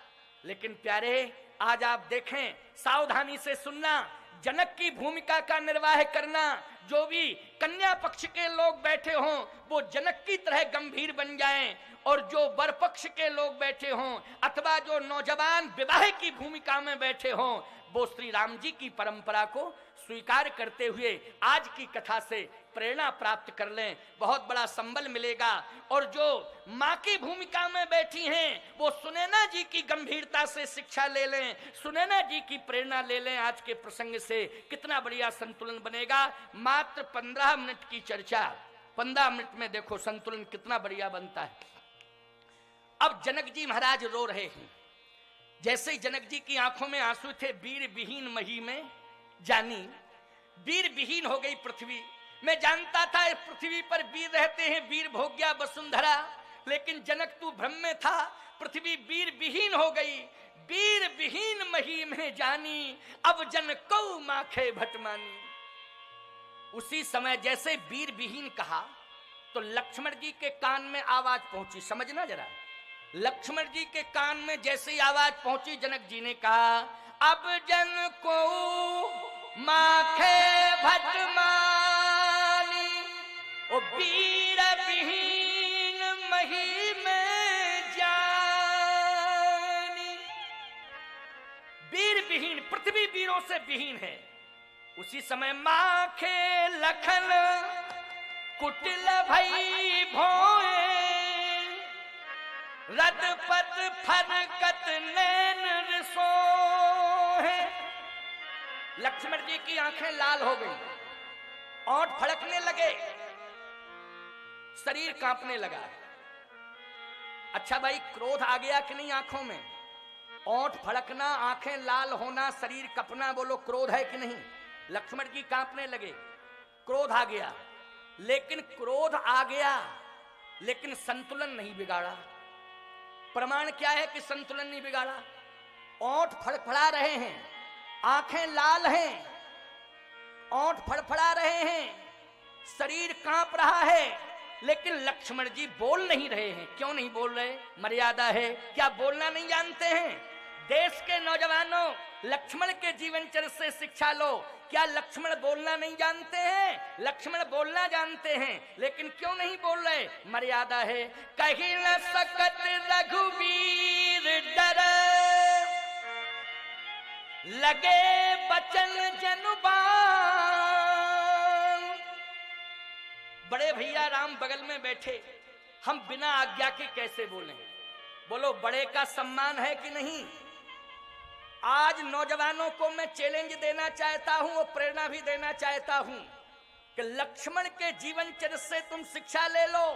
लेकिन प्यारे, आज आप देखें, सावधानी से सुनना, जनक की भूमिका का निर्वाह करना, जो भी कन्या पक्ष के लोग बैठे हों वो जनक की तरह गंभीर बन जाएं, और जो वर पक्ष के लोग बैठे हों अथवा जो नौजवान विवाह की भूमिका में बैठे हों, वो श्री राम जी की परंपरा को स्वीकार करते हुए आज की कथा से प्रेरणा प्राप्त कर लें, बहुत बड़ा संबल मिलेगा। और जो माँ की भूमिका में बैठी हैं वो सुनैना जी की गंभीरता से शिक्षा ले लें, सुनैना जी की प्रेरणा ले लें। आज के प्रसंग से कितना बढ़िया संतुलन बनेगा। मात्र 15 मिनट की चर्चा, 15 मिनट में देखो संतुलन कितना बढ़िया बनता है। अब जनक जी महाराज रो रहे हैं। जैसे ही जनक जी की आंखों में आंसू थे, वीर विहीन मही में जानी, वीर विहीन हो गई पृथ्वी। मैं जानता था इस पृथ्वी पर वीर रहते हैं, वीर भोग्या वसुंधरा, लेकिन जनक तू भ्रम में था। पृथ्वी वीर विहीन हो गई। वीर विहीन मही में जानी, अब जन कौ माखे भटमानी। उसी समय जैसे वीर विहीन कहा तो लक्ष्मण जी के कान में आवाज पहुंची। समझना जरा, लक्ष्मण जी के कान में जैसे ही आवाज पहुंची, जनक जी ने कहा, अब जन को माखे भटमानी, ओ वीर विहीन मही में जानी। वीर विहीन, पृथ्वी वीरों से विहीन है। उसी समय माखे लखन कुटिल भई भोए, रदपत फरकत नैन रिसोहे। लक्ष्मण जी की आंखें लाल हो गई, ओंठ फड़कने लगे, शरीर कांपने लगा। अच्छा भाई, क्रोध आ गया कि नहीं आंखों में? ओंठ फड़कना, आंखें लाल होना, शरीर कपना, बोलो क्रोध है कि नहीं? लक्ष्मण जी कांपने लगे, क्रोध आ गया। लेकिन क्रोध आ गया लेकिन संतुलन नहीं बिगाड़ा। प्रमाण क्या है कि संतुलन नहीं बिगाड़ा? ओंठ फड़फड़ा रहे हैं, आंखें लाल हैं, ओंठ फड़फड़ा रहे हैं, शरीर कांप रहा है, लेकिन लक्ष्मण जी बोल नहीं रहे हैं। क्यों नहीं बोल रहे? मर्यादा है। क्या बोलना नहीं जानते हैं? देश के नौजवानों, लक्ष्मण के जीवन चरित्र से शिक्षा लो। क्या लक्ष्मण बोलना नहीं जानते हैं? लक्ष्मण बोलना जानते हैं, लेकिन क्यों नहीं बोल रहे? मर्यादा है। कहीं न सकत रघुवीर डर, लगे बचन जनुबान। बड़े भैया राम बगल में बैठे, हम बिना आज्ञा के कैसे बोलें? बोलो, बड़े का सम्मान है कि नहीं? आज नौजवानों को मैं चैलेंज देना चाहता हूं और प्रेरणा भी देना चाहता हूं कि लक्ष्मण के जीवन चरित्र से तुम शिक्षा ले लो।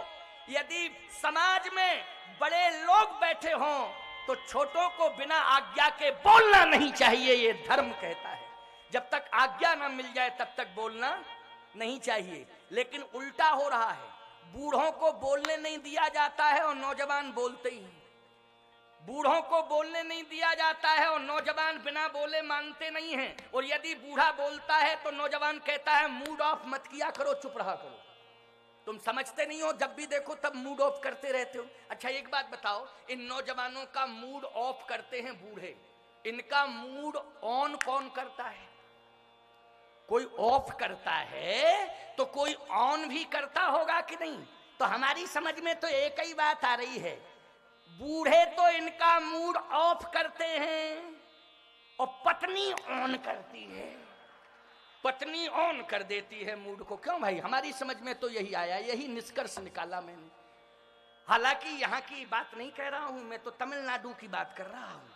यदि समाज में बड़े लोग बैठे हों तो छोटों को बिना आज्ञा के बोलना नहीं चाहिए, ये धर्म कहता है। जब तक आज्ञा ना मिल जाए तब तक बोलना नहीं चाहिए। लेकिन उल्टा हो रहा है, बूढ़ों को बोलने नहीं दिया जाता है और नौजवान बोलते ही हैं। बूढ़ों को बोलने नहीं दिया जाता है और नौजवान बिना बोले मानते नहीं हैं। और यदि बूढ़ा बोलता है तो नौजवान कहता है मूड ऑफ मत किया करो, चुप रहा करो। तुम समझते नहीं हो, जब भी देखो तब मूड ऑफ करते रहते हो। अच्छा एक बात बताओ, इन नौजवानों का मूड ऑफ करते हैं बूढ़े, इनका मूड ऑन कौन करता है? कोई ऑफ करता है तो कोई ऑन भी करता होगा कि नहीं? तो हमारी समझ में तो एक ही बात आ रही है, बूढ़े तो इनका मूड ऑफ करते हैं और पत्नी ऑन करती है, पत्नी ऑन कर देती है मूड को। क्यों भाई? हमारी समझ में तो यही आया, यही निष्कर्ष निकाला मैंने। हालांकि यहाँ की बात नहीं कह रहा हूं मैं, तो तमिलनाडु की बात कर रहा हूं,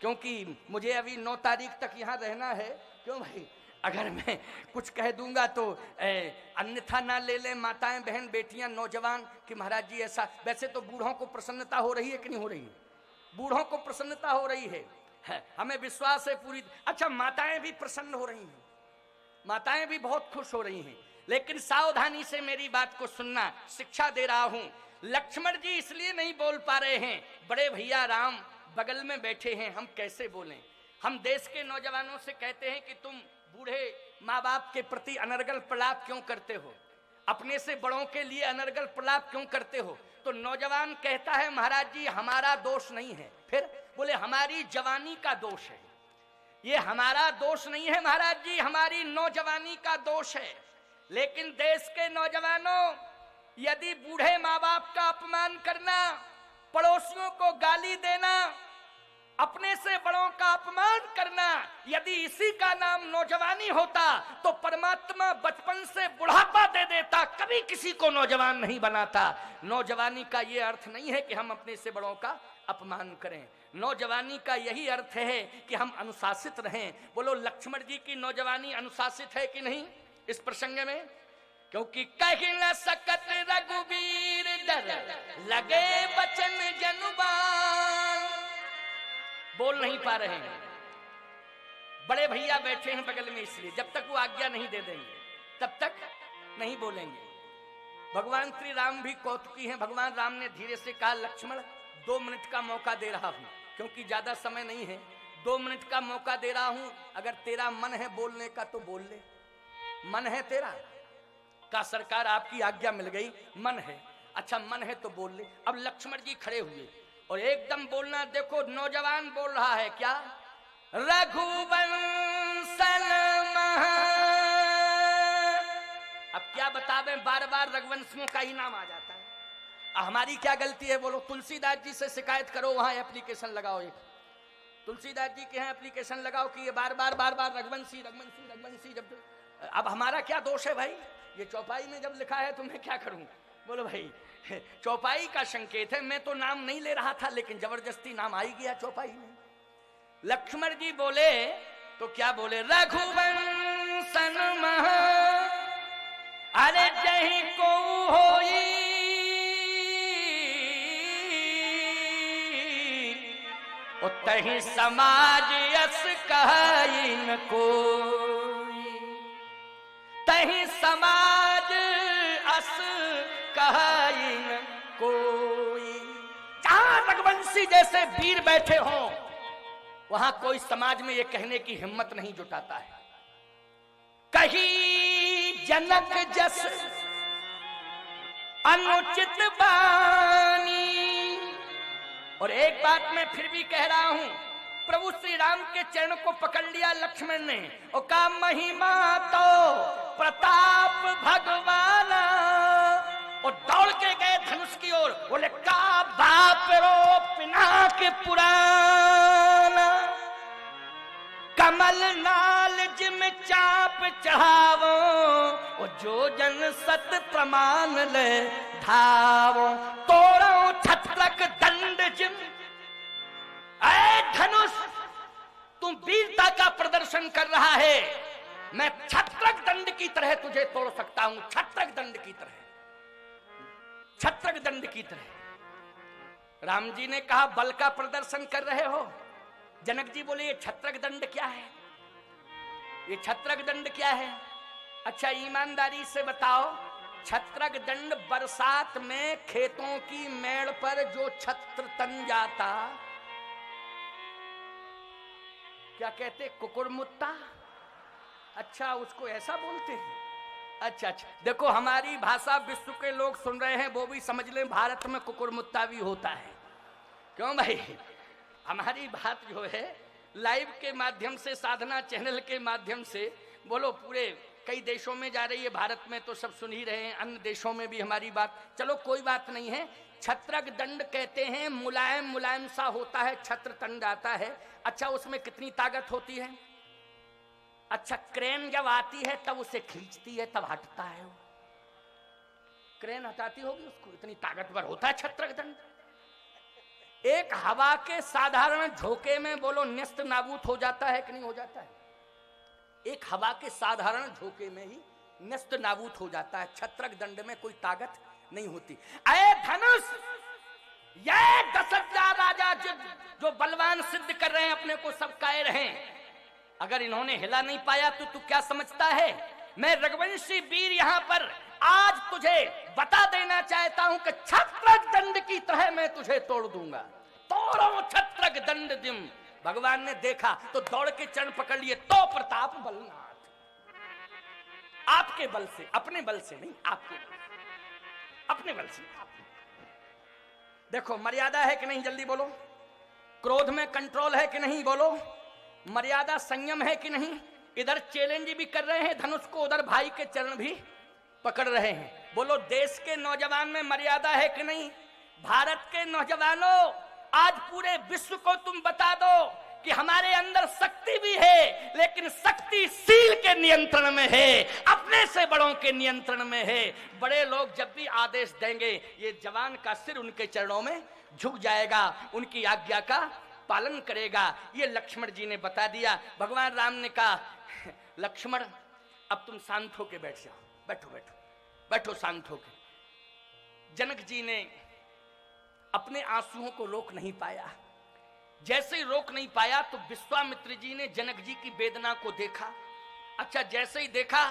क्योंकि मुझे अभी 9 तारीख तक यहाँ रहना है। क्यों भाई? अगर मैं कुछ कह दूंगा तो अन्यथा ना ले लें माताएं, बहन, बेटियां, नौजवान कि महाराज जी ऐसा। वैसे तो बूढ़ों को प्रसन्नता हो रही है कि नहीं हो रही है? बूढ़ों को प्रसन्नता हो रही है, हमें विश्वास है पूरी। अच्छा माताएं भी प्रसन्न हो रही हैं, माताएं भी बहुत खुश हो रही हैं। लेकिन सावधानी से मेरी बात को सुनना, शिक्षा दे रहा हूं। लक्ष्मण जी इसलिए नहीं बोल पा रहे हैं, बड़े भैया राम बगल में बैठे हैं, हम कैसे बोलें? हम देश के नौजवानों से कहते हैं कि तुम बूढ़े माँ बाप के प्रति अनर्गल प्रलाप क्यों करते हो, अपने से बड़ों के लिए अनर्गल प्रलाप क्यों करते हो? तो नौजवान कहता है महाराज जी हमारा दोष नहीं है। फिर बोले हमारी जवानी का दोष है। ये हमारा दोष नहीं है महाराज जी, हमारी नौजवानी का दोष है। लेकिन देश के नौजवानों, यदि बूढ़े माँ बाप का अपमान करना, पड़ोसियों को गाली देना, अपने से बड़ों का अपमान करना, यदि इसी का नाम नौजवानी होता तो परमात्मा बचपन से बुढ़ापा दे देता, कभी किसी को नौजवान नहीं बनाता। नौजवानी का यह अर्थ नहीं है कि हम अपने से बड़ों का अपमान करें। नौजवानी का यही अर्थ है कि हम अनुशासित रहें। बोलो लक्ष्मण जी की नौजवानी अनुशासित है कि नहीं इस प्रसंग में? क्योंकि कहीं न सकत रघुवीर डर लगे बचन जनुबान, बोल नहीं पा रहे हैं। बड़े भैया बैठे हैं बगल में, इसलिए जब तक वो आज्ञा नहीं दे देंगे तब तक नहीं बोलेंगे। भगवान श्री राम भी कौतुकी हैं। भगवान राम ने धीरे से कहा लक्ष्मण 2 मिनट का मौका दे रहा हूं, क्योंकि ज्यादा समय नहीं है। 2 मिनट का मौका दे रहा हूं, अगर तेरा मन है बोलने का तो बोल ले। मन है तेरा? का सरकार आपकी आज्ञा मिल गई, मन है। अच्छा मन है तो बोल ले। अब लक्ष्मण जी खड़े हुए और एकदम बोलना, देखो नौजवान बोल रहा है क्या? रघुवंशन महा। अब क्या बतावें, बार बार रघुवंशियों का ही नाम आ जाता है। हमारी क्या गलती है बोलो? तुलसीदास जी से शिकायत करो, वहां एप्लीकेशन लगाओ, एक तुलसीदास जी के यहाँ एप्लीकेशन लगाओ कि ये बार बार रघुवंशी रघुवंशी रघुवंशी। जब अब हमारा क्या दोष है भाई? ये चौपाई में जब लिखा है तो मैं क्या करूं? बोलो भाई चौपाई का संकेत है, मैं तो नाम नहीं ले रहा था, लेकिन जबरदस्ती नाम आ ही गया चौपाई में। लक्ष्मण जी बोले तो क्या बोले? रघुवंशन महा, अरे जही को होई तही समाज यस कही न कोई, तही समाज अस कही न कोई। जहां रघुवंशी जैसे वीर बैठे हों वहां कोई समाज में ये कहने की हिम्मत नहीं जुटाता है। कही जनक जस अनुचित बानी। और एक बात मैं फिर भी कह रहा हूं, प्रभु श्री राम के चरण को पकड़ लिया लक्ष्मण ने और कहा महिमा तो प्रताप भगवाना, और दौड़ के गए धनुष की ओर। बोले का बाप रो पिनाक पुराना, कमल नाल जिम चाप चढ़ावो, और जो जन सत प्रमाण ले धावो, तोड़ो छत्रक दंड जिम। ऐ धनुष, तुम वीरता का प्रदर्शन कर रहा है, मैं छत्रक दंड की तरह तुझे तोड़ सकता हूं, छत्रक दंड की तरह, छत्रक दंड की तरह। राम जी ने कहा बल का प्रदर्शन कर रहे हो। जनक जी बोले ये छत्रक दंड क्या है, ये छत्रक दंड क्या है? अच्छा ईमानदारी से बताओ, छत्रक दंड बरसात में खेतों की मेड़ पर जो छत्र तन जाता, क्या कहते, कुकुरमुत्ता। अच्छा उसको ऐसा बोलते हैं। अच्छा अच्छा, देखो हमारी भाषा विश्व के लोग सुन रहे हैं, वो भी समझ लें भारत में कुकुरमुत्ता भी होता है। क्यों भाई, हमारी बात जो है लाइव के माध्यम से, साधना चैनल के माध्यम से बोलो, पूरे कई देशों में जा रही है, भारत में तो सब सुन ही रहे हैं, अन्य देशों में भी हमारी बात, चलो कोई बात नहीं है। छत्रक दंड कहते हैं, मुलायम मुलायम सा होता है, छत्र तंड आता है। अच्छा उसमें कितनी ताकत होती है? अच्छा क्रेन जब आती है तब उसे खींचती है, तब हटता है वो। क्रेन हटाती होगी उसको, इतनी ताकतवर होता है छत्रक दंड। एक हवा के साधारण झोंके में बोलो न्यस्त नाबूद हो जाता है कि नहीं हो जाता है? एक हवा के साधारण झोंके में ही न्यस्त नाबूद हो जाता है। छत्रक दंड में कोई ताकत नहीं होती। अरे धनुष, ये 10,000 राजा जो बलवान सिद्ध कर रहे हैं अपने को, सब कायर हैं, अगर इन्होंने हिला नहीं पाया तो तू क्या समझता है? मैं रघुवंशी वीर यहां पर आज तुझे बता देना चाहता हूं कि छत्रक दंड की तरह मैं तुझे तोड़ दूंगा। तोड़ो छत्रक दंड दिम। भगवान ने देखा तो दौड़ के चरण पकड़ लिए। तो प्रताप बलनाथ, आपके बल से, अपने बल से नहीं, आपके बल से, अपने बल से। देखो मर्यादा है कि नहीं, जल्दी बोलो। क्रोध में कंट्रोल है कि नहीं, बोलो। मर्यादा संयम है कि नहीं। इधर चैलेंज भी कर रहे हैं धनुष को, उधर भाई के चरण भी पकड़ रहे हैं। बोलो देश के नौजवान में मर्यादा है कि नहीं? भारत के नौजवानों, आज पूरे विश्व को तुम बता दो कि हमारे अंदर शक्ति भी है, लेकिन शक्ति सील के नियंत्रण में है, अपने से बड़ों के नियंत्रण में है। बड़े लोग जब भी आदेश देंगे, ये जवान का सिर उनके चरणों में झुक जाएगा, उनकी आज्ञा का पालन करेगा। ये लक्ष्मण जी ने बता दिया। भगवान राम ने कहा लक्ष्मण अब तुम शांत होके बैठ जाओ, बैठो बैठो बैठो शांत होके। जनक जी ने अपने आंसुओं को रोक नहीं पाया। जैसे ही रोक नहीं पाया तो विश्वामित्र जी ने जनक जी की वेदना को देखा। अच्छा जैसे ही देखा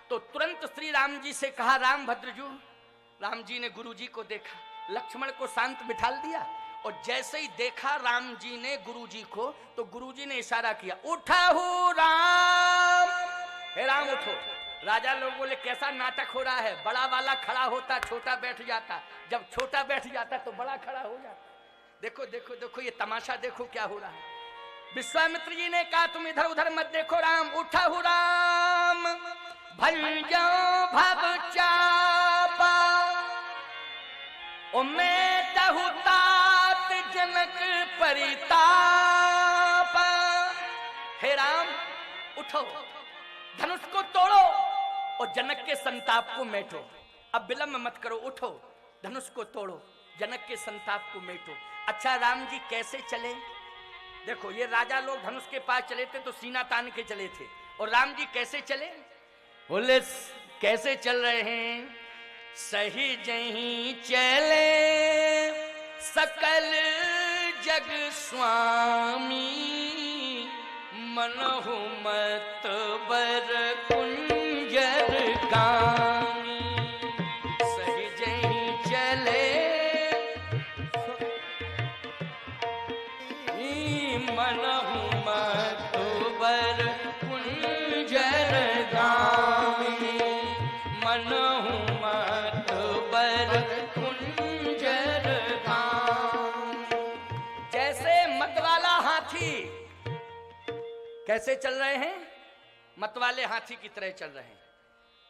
तो तुरंत श्री राम जी से कहा राम भद्रजू। राम जी ने गुरु जी को देखा, लक्ष्मण को शांत बिठाल दिया, और जैसे ही देखा राम जी ने गुरु जी को, तो गुरु जी ने इशारा किया, उठा हूं राम। हे राम उठो। राजा लोग बोले कैसा नाटक हो रहा है, बड़ा वाला खड़ा होता, छोटा बैठ जाता, जब छोटा बैठ जाता तो बड़ा खड़ा हो जाता। देखो देखो देखो ये तमाशा देखो क्या हो रहा है। विश्वामित्र जी ने कहा तुम इधर उधर मत देखो राम, उठा हूं राम। भल जाओ भव चापा, मैं तात जनक परिताप। हे राम उठो, धनुष को तोड़ो और जनक के संताप को मेटो। अब विलंब मत करो, उठो, धनुष को तोड़ो, जनक के संताप को मेटो। अच्छा राम जी कैसे चले? देखो ये राजा लोग धनुष के पास चले थे तो सीना तान के चले थे, और राम जी कैसे चले? बोले कैसे चल रहे हैं? सही जही चले सकल जग स्वामी, मनहु मत बर कुंजर गामी। सही जही चले मनहु मत बर कुंजर गामी, मनहु मत बर कुंजर गामी। जैसे मतवाला हाथी, कैसे चल रहे हैं? मतवाले हाथी की तरह चल रहे हैं।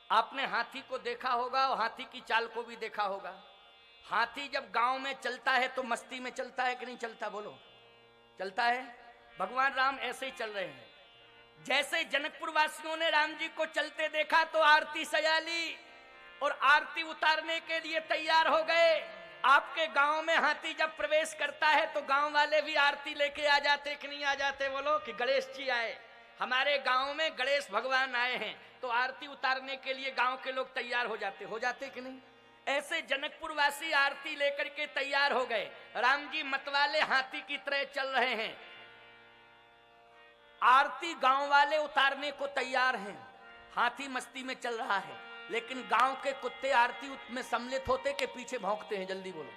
आपने हाथी को देखा होगा और हाथी की चाल को भी देखा होगा। हाथी जब गांव में चलता है तो मस्ती में चलता है कि नहीं चलता? बोलो चलता है। भगवान राम ऐसे ही चल रहे हैं। जैसे जनकपुर वासियों ने राम जी को चलते देखा तो आरती सजा ली और आरती उतारने के लिए तैयार हो गए। आपके गांव में हाथी जब प्रवेश करता है तो गांव वाले भी आरती लेके आ जाते कि नहीं आ जाते? बोलो कि गणेश जी आए, हमारे गांव में गणेश भगवान आए हैं, तो आरती उतारने के लिए गांव के लोग तैयार हो जाते कि नहीं? ऐसे जनकपुर वासी आरती लेकर के तैयार हो गए। राम जी मतवाले हाथी की तरह चल रहे हैं, आरती गांव वाले उतारने को तैयार हैं। हाथी मस्ती में चल रहा है, लेकिन गांव के कुत्ते आरती में सम्मिलित होते के पीछे भौंकते हैं। जल्दी बोलो,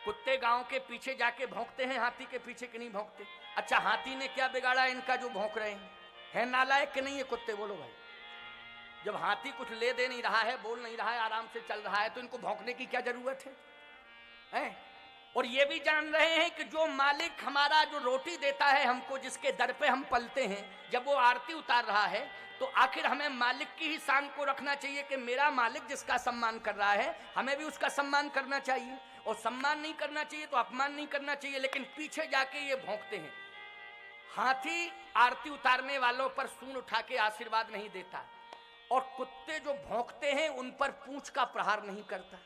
कुत्ते गांव के पीछे जाके भौंकते हैं, हाथी के पीछे कि नहीं भौंकते? अच्छा, हाथी ने क्या बिगाड़ा इनका जो भौंक रहे हैं? है नालायक कि नहीं ये कुत्ते? बोलो भाई, जब हाथी कुछ ले दे नहीं रहा है, बोल नहीं रहा है, आराम से चल रहा है, तो इनको भौंकने की क्या जरूरत है? और ये भी जान रहे हैं कि जो मालिक हमारा जो रोटी देता है हमको, जिसके दर पे हम पलते हैं, जब वो आरती उतार रहा है तो आखिर हमें मालिक की ही शान को रखना चाहिए कि मेरा मालिक जिसका सम्मान कर रहा है हमें भी उसका सम्मान करना चाहिए। और सम्मान नहीं करना चाहिए तो अपमान नहीं करना चाहिए, लेकिन पीछे जाके ये भौंकते हैं। हाथी आरती उतारने वालों पर सूंड उठा के आशीर्वाद नहीं देता, और कुत्ते जो भौंकते हैं उन पर पूंछ का प्रहार नहीं करता।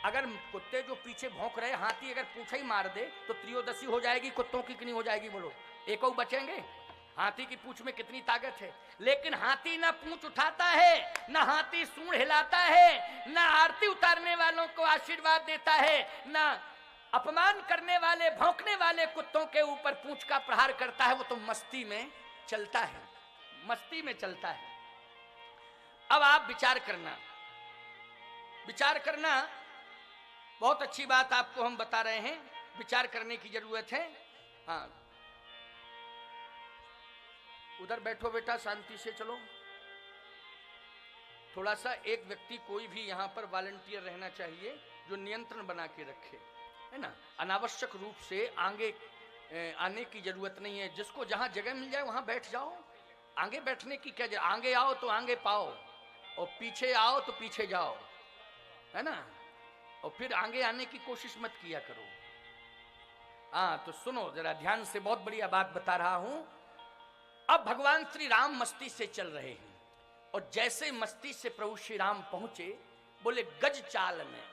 अगर कुत्ते जो पीछे भौंक रहे, हाथी अगर पूंछ ही मार दे तो त्रयोदशी हो जाएगी, कुत्तों की कितनी हो जाएगी? बोलो, एक और बचेंगे? हाथी की पूंछ में कितनी ताकत है। लेकिन हाथी ना पूंछ उठाता है, ना हाथी सूंड हिलाता है, ना आरती उतारने वालों को आशीर्वाद देता है, ना अपमान करने वाले भौंकने वाले कुत्तों के ऊपर पूंछ का प्रहार करता है। वो तो मस्ती में चलता है, मस्ती में चलता है। अब आप विचार करना, विचार करना, बहुत अच्छी बात आपको हम बता रहे हैं, विचार करने की जरूरत है। हाँ, उधर बैठो बेटा, शांति से चलो। थोड़ा सा एक व्यक्ति कोई भी यहाँ पर वॉलंटियर रहना चाहिए जो नियंत्रण बना के रखे, है ना। अनावश्यक रूप से आगे आने की जरूरत नहीं है। जिसको जहाँ जगह मिल जाए वहाँ बैठ जाओ। आगे बैठने की क्या जरूरत? आगे आओ तो आगे पाओ, और पीछे आओ तो पीछे जाओ, है ना। और फिर आगे आने की कोशिश मत किया करो। हाँ, तो सुनो जरा ध्यान से, बहुत बढ़िया बात बता रहा हूं। अब भगवान श्री राम मस्ती से चल रहे हैं, और जैसे मस्ती से प्रभु श्री राम पहुंचे, बोले गज चाल में,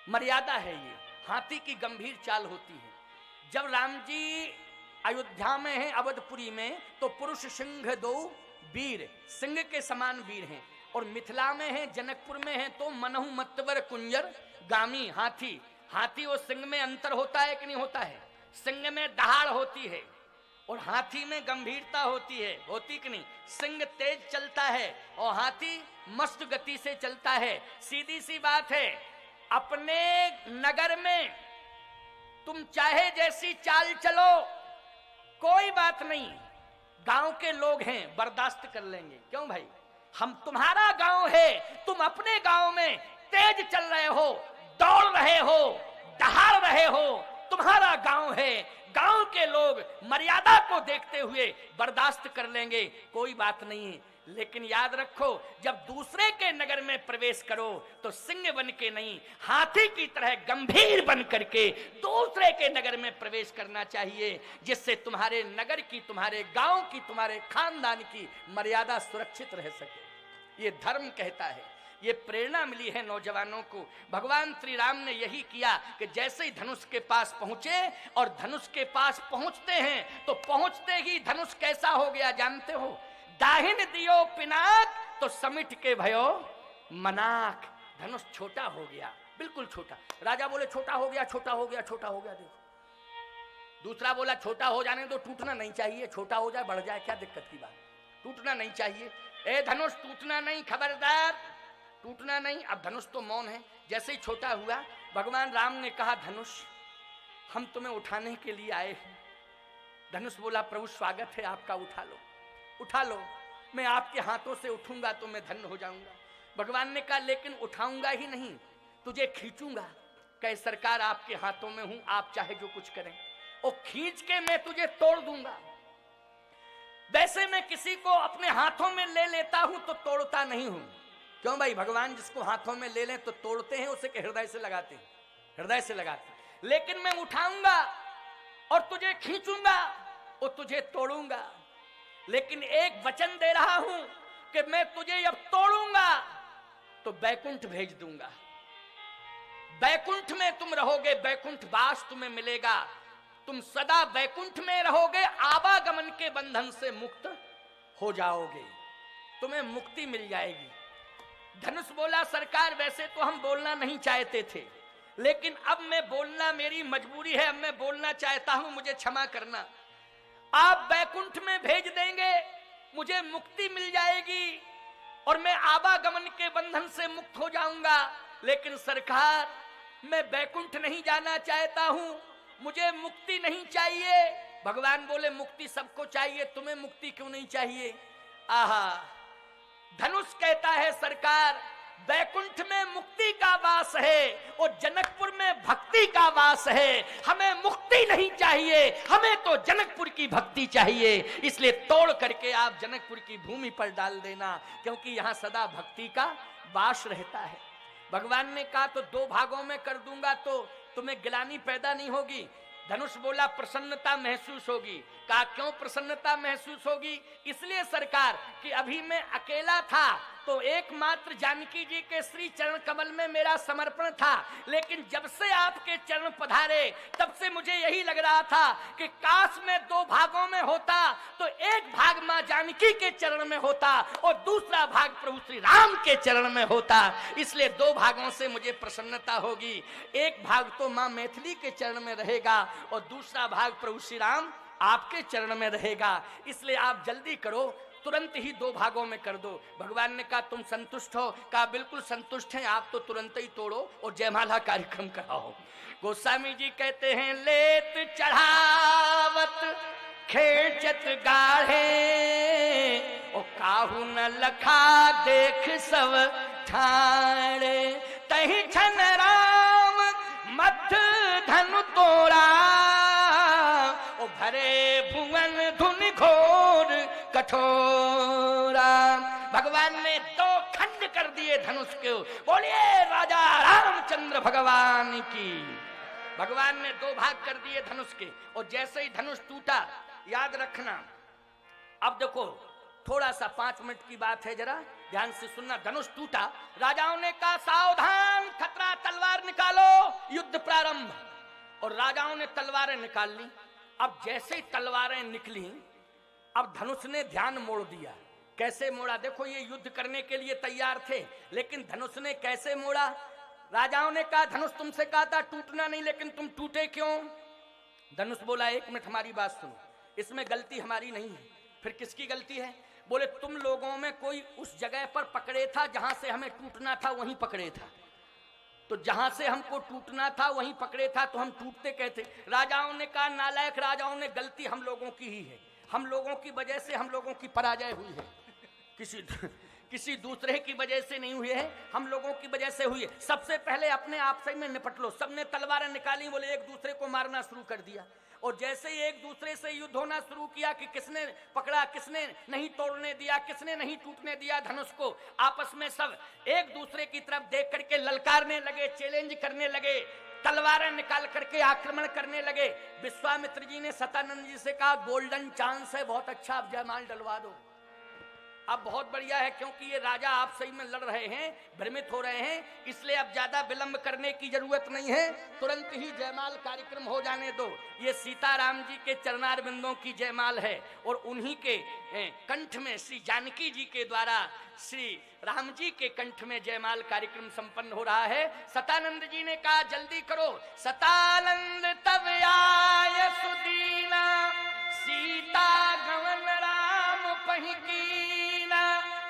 मर्यादा है ये, हाथी की गंभीर चाल होती है। जब राम जी अयोध्या में हैं, अवधपुरी में, तो पुरुष सिंह दो वीर, सिंह के समान वीर हैं। और मिथिला में है, जनकपुर में है, तो मनहु मतवर कुंजर गामी हाथी। हाथी और सिंह में अंतर होता है कि नहीं होता है? सिंह में दहाड़ होती है और हाथी में गंभीरता होती है, होती कि नहीं? सिंह तेज चलता है और हाथी मस्त गति से चलता है। सीधी सी बात है, अपने नगर में तुम चाहे जैसी चाल चलो, कोई बात नहीं, गांव के लोग हैं, बर्दाश्त कर लेंगे। क्यों भाई? हम तुम्हारा गांव है, तुम अपने गांव में तेज चल रहे हो, दौड़ रहे हो, दहाड़ रहे हो, तुम्हारा गांव है, गांव के लोग मर्यादा को देखते हुए बर्दाश्त कर लेंगे, कोई बात नहीं है। लेकिन याद रखो, जब दूसरे के नगर में प्रवेश करो तो सिंह बन के नहीं, हाथी की तरह गंभीर बन करके दूसरे के नगर में प्रवेश करना चाहिए, जिससे तुम्हारे नगर की, तुम्हारे गांव की, तुम्हारे खानदान की मर्यादा सुरक्षित रह सके। ये धर्म कहता है, ये प्रेरणा मिली है नौजवानों को। भगवान श्री राम ने यही किया कि जैसे ही धनुष के पास पहुंचे, और धनुष के पास पहुंचते हैं तो पहुंचते ही धनुष कैसा हो गया जानते हो? दाहिन दियो पिनाक तो समिट के भयो मनाक। धनुष छोटा हो गया, बिल्कुल छोटा। राजा बोले छोटा हो गया, छोटा हो गया, छोटा हो गया। देखो, दूसरा बोला छोटा हो जाने दो, टूटना नहीं चाहिए, छोटा हो जाए बढ़ जाए क्या दिक्कत की बात, टूटना नहीं चाहिए। ए धनुष टूटना नहीं, खबरदार, टूटना नहीं। अब धनुष तो मौन है। जैसे ही छोटा हुआ, भगवान राम ने कहा धनुष हम तुम्हें उठाने के लिए आए हैं। धनुष बोला प्रभु स्वागत है आपका, उठा लो, उठा लो, मैं आपके हाथों से उठूंगा तो मैं धन्य हो जाऊंगा। भगवान ने कहा लेकिन उठाऊंगा ही नहीं, तुझे खींचूंगा। कहे सरकार आपके हाथों में हूं, आप चाहे जो कुछ करें, और खींच के मैं तुझे तोड़ दूंगा। वैसे मैं किसी को अपने हाथों में ले लेता हूं तो तोड़ता नहीं हूं। क्यों भाई? भगवान जिसको हाथों में ले लें तो तोड़ते हैं, उसे हृदय से लगाते हैं, हृदय से लगाते हैं। लेकिन मैं उठाऊंगा और तुझे खींचूंगा और तुझे तोड़ूंगा। लेकिन एक वचन दे रहा हूं कि मैं तुझे अब तोड़ूंगा तो बैकुंठ भेज दूंगा। बैकुंठ में तुम रहोगे, बैकुंठ वास तुम्हें मिलेगा, तुम सदा बैकुंठ में रहोगे, आवागमन के बंधन से मुक्त हो जाओगे, तुम्हें मुक्ति मिल जाएगी। धनुष बोला सरकार वैसे तो हम बोलना नहीं चाहते थे, लेकिन अब मैं बोलना मेरी मजबूरी है, अब मैं बोलना चाहता हूं, मुझे क्षमा करना। आप बैकुंठ में भेज देंगे, मुझे मुक्ति मिल जाएगी और मैं आवागमन के बंधन से मुक्त हो जाऊंगा। लेकिन सरकार मैं बैकुंठ नहीं जाना चाहता हूं, मुझे मुक्ति नहीं चाहिए। भगवान बोले मुक्ति सबको चाहिए, तुम्हें मुक्ति क्यों नहीं चाहिए? आहा, धनुष कहता है सरकार बैकुंठ में मुक्ति का वास है और जनकपुर में भक्ति का वास है, हमें मुक्ति नहीं चाहिए, हमें तो जनकपुर की भक्ति चाहिए। इसलिए तोड़ करके आप जनकपुर की भूमि पर डाल देना, क्योंकि यहाँ सदा भक्ति का वास रहता है। भगवान ने कहा तो 2 भागों में कर दूंगा तो तुम्हें गिलानी पैदा नहीं होगी। धनुष बोला प्रसन्नता महसूस होगी। कहा क्यों प्रसन्नता महसूस होगी? इसलिए सरकार कि अभी मैं अकेला था तो एकमात्र जानकी जी के श्री चरण कमल में मेरा समर्पण था, लेकिन जब से आपके चरण पधारे तब से मुझे यही लग रहा था कि काश मैं 2 भागों में होता तो एक भाग मां जानकी के चरण में होता और दूसरा भाग प्रभु श्री राम के चरण में होता। इसलिए 2 भागों से मुझे प्रसन्नता होगी, एक भाग तो मां मैथिली के चरण में रहेगा और दूसरा भाग प्रभु श्री राम आपके चरण में रहेगा। इसलिए आप जल्दी करो, तुरंत ही 2 भागों में कर दो। भगवान ने कहा तुम संतुष्ट हो? कहा बिल्कुल संतुष्ट हैं, आप तो तुरंत ही तोड़ो और जयमाला कार्यक्रम कराओ। गोस्वामी जी कहते हैं लेत चढ़ावत खेचत गाढ़े ओ काहू न लखा देख सब ठाणे तही छन राम मथ धनु तोड़ा ओ भरे भुवन धुन घोर कठोरा। भगवान ने 2 खंड कर दिए धनुष को। बोलिए राजा रामचंद्र भगवान की। भगवान ने 2 भाग कर दिए धनुष के और जैसे ही धनुष टूटा, याद रखना, अब देखो थोड़ा सा 5 मिनट की बात है, जरा ध्यान से सुनना। धनुष टूटा, राजाओं ने कहा सावधान खतरा, तलवार निकालो, युद्ध प्रारंभ। और राजाओं ने तलवारें निकाल ली। अब जैसे ही तलवारें निकली, अब धनुष ने ध्यान मोड़ दिया। कैसे मोड़ा? देखो ये युद्ध करने के लिए तैयार थे, लेकिन धनुष ने कैसे मोड़ा? राजाओं ने कहा धनुष तुमसे कहा था टूटना नहीं, लेकिन तुम टूटे क्यों? धनुष बोला 1 मिनट हमारी बात सुनो, इसमें गलती हमारी नहीं है। फिर किसकी गलती है? बोले तुम लोगों में कोई उस जगह पर पकड़े था जहां से हमें टूटना था, वहीं पकड़े था। तो जहां से हमको टूटना था वहीं पकड़े था, तो हम टूटते कहते। राजाओं ने कहा नालायक राजाओं ने, गलती हम लोगों की ही है, हम लोगों की वजह से हम लोगों की पराजय हुई है, किसी दूसरे की वजह से नहीं हुई है, हम लोगों की वजह से हुई है। सबसे पहले अपने आप से में निपट लो। सबने तलवारें निकाली, बोले एक दूसरे को मारना शुरू कर दिया। और जैसे ही एक दूसरे से युद्ध होना शुरू किया कि किसने पकड़ा, किसने नहीं तोड़ने दिया, किसने नहीं टूटने दिया धनुष को, आपस में सब एक दूसरे की तरफ देख करके ललकारने लगे, चैलेंज करने लगे, तलवारें निकाल करके आक्रमण करने लगे। विश्वामित्र जी ने सतानंद जी से कहा गोल्डन चांस है, बहुत अच्छा, अब जयमाल डलवा दो। अब बहुत बढ़िया है, क्योंकि ये राजा आप सही में लड़ रहे हैं, भ्रमित हो रहे हैं, इसलिए अब ज्यादा विलंब करने की जरूरत नहीं है, तुरंत ही जयमाल कार्यक्रम हो जाने दो। ये सीताराम जी के चरणार बिंदों की जयमाल है और उन्हीं के कंठ में श्री जानकी जी के द्वारा श्री राम जी के कंठ में जयमाल कार्यक्रम संपन्न हो रहा है। सतानंद जी ने कहा जल्दी करो। सतानंद तब आय सुदीना, सीता गवन राम पहिकी।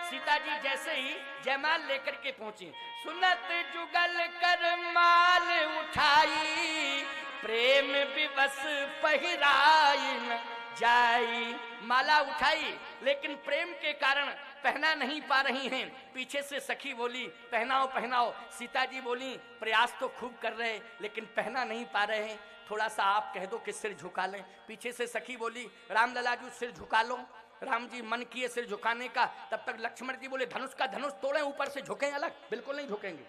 सीता जी जैसे ही जयमाल लेकर के पहुंची, सुनत जुगल कर माल उठाई, प्रेम विवश पहिराई न जाई। माला उठाई लेकिन प्रेम के कारण पहना नहीं पा रही हैं। पीछे से सखी बोली पहनाओ पहनाओ। सीता जी बोली प्रयास तो खूब कर रहे लेकिन पहना नहीं पा रहे हैं, थोड़ा सा आप कह दो कि सिर झुका लें। पीछे से सखी बोली राम लला जी सिर झुका लो। राम जी मन किए सिर झुकाने का, तब तक लक्ष्मण जी बोले धनुष का धनुष तोड़े, ऊपर से झुके अलग, बिल्कुल नहीं झुकेंगे।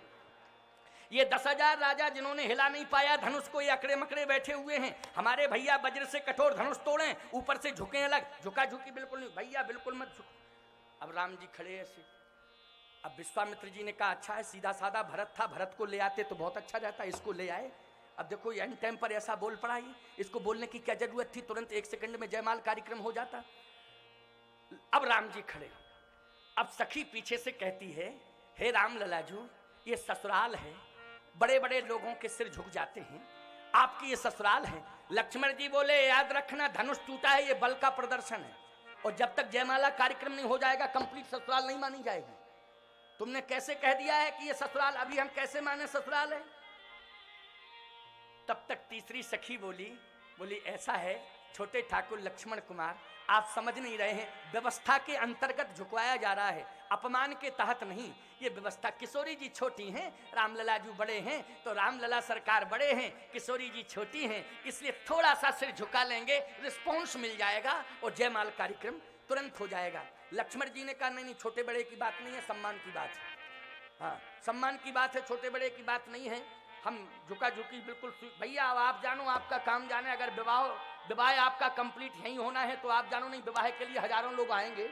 ये 10,000 राजा जिन्होंने हिला नहीं पाया धनुष को, ये अकड़े मकड़े बैठे हुए हैं। हमारे भैया वज्र से कठोर धनुष तोड़े, ऊपर से झुके अलग, झुका झुकी बिल्कुल नहीं, भैया बिल्कुल मत झुक। अब राम जी खड़े ऐसे। अब विश्वामित्र जी ने कहा अच्छा है, सीधा साधा भरत था, भरत को ले आते तो बहुत अच्छा रहता, इसको ले आए। अब देखो एंड टाइम पर ऐसा बोल पड़ा, ये इसको बोलने की क्या जरूरत थी, तुरंत 1 सेकंड में जयमाल कार्यक्रम हो जाता। अब राम जी खड़े। अब सखी पीछे से कहती है हे राम ललाजू, ये ससुराल है, बड़े बड़े लोगों के सिर झुक जाते हैं, आपकी ये ससुराल है। लक्ष्मण जी बोले याद रखना, धनुष टूटा है, ये बल का प्रदर्शन है, और जब तक जयमाला कार्यक्रम नहीं हो जाएगा कंप्लीट ससुराल नहीं मानी जाएगी। तुमने कैसे कह दिया है कि ये ससुराल, अभी हम कैसे माने ससुराल है? तब तक तीसरी सखी बोली ऐसा है छोटे ठाकुर लक्ष्मण कुमार, आप समझ नहीं रहे हैं, व्यवस्था के अंतर्गत झुकवाया जा रहा है, अपमान के तहत नहीं। ये व्यवस्था, किशोरी जी छोटी हैं, रामलला जी बड़े हैं, तो रामलला सरकार बड़े हैं, किशोरी जी छोटी हैं, इसलिए थोड़ा सा सिर झुका लेंगे, रिस्पॉन्स मिल जाएगा और जयमाल कार्यक्रम तुरंत हो जाएगा। लक्ष्मण जी ने कहा नहीं, छोटे बड़े की बात नहीं है, सम्मान की बात है। हाँ, सम्मान की बात है, छोटे बड़े की बात नहीं है। हम झुका झुकी बिल्कुल, भैया आप जानो, आपका काम जाने, अगर विवाह आपका कंप्लीट यहीं होना है तो आप जानो, नहीं विवाह के लिए हजारों लोग आएंगे,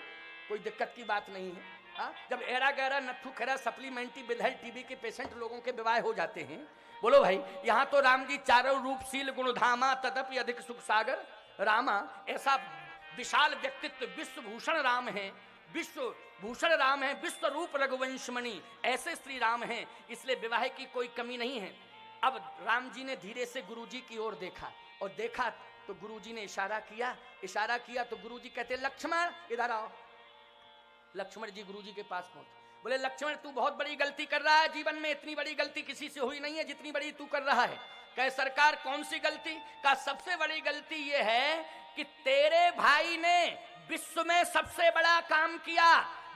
कोई दिक्कत की बात नहीं है। हाँ, जब एरा गहरा नथु खैरा सप्लीमेंट्री बिलहल टीबी के पेशेंट लोगों के विवाह हो जाते हैं, बोलो भाई, यहाँ तो राम जी चारों रूपशील गुणधामा तदपि अधिक सुख सागर रामा, ऐसा विशाल व्यक्तित्व, विश्वभूषण राम है, विश्व भूषण राम है, विश्व रूप रघुवंशमणि, ऐसे श्री राम हैं, इसलिए विवाह की कोई कमी नहीं है। अब राम जी ने धीरे से गुरुजी की ओर देखा, और देखा तो गुरुजी ने इशारा किया तो गुरुजी कहते लक्ष्मण इधर आओ। लक्ष्मण जी गुरुजी के पास पहुंचे, बोले लक्ष्मण तू बहुत बड़ी गलती कर रहा है, जीवन में इतनी बड़ी गलती किसी से हुई नहीं है जितनी बड़ी तू कर रहा है। कहे सरकार कौन सी गलती? का सबसे बड़ी गलती ये है कि तेरे भाई ने विश्व में सबसे बड़ा काम किया,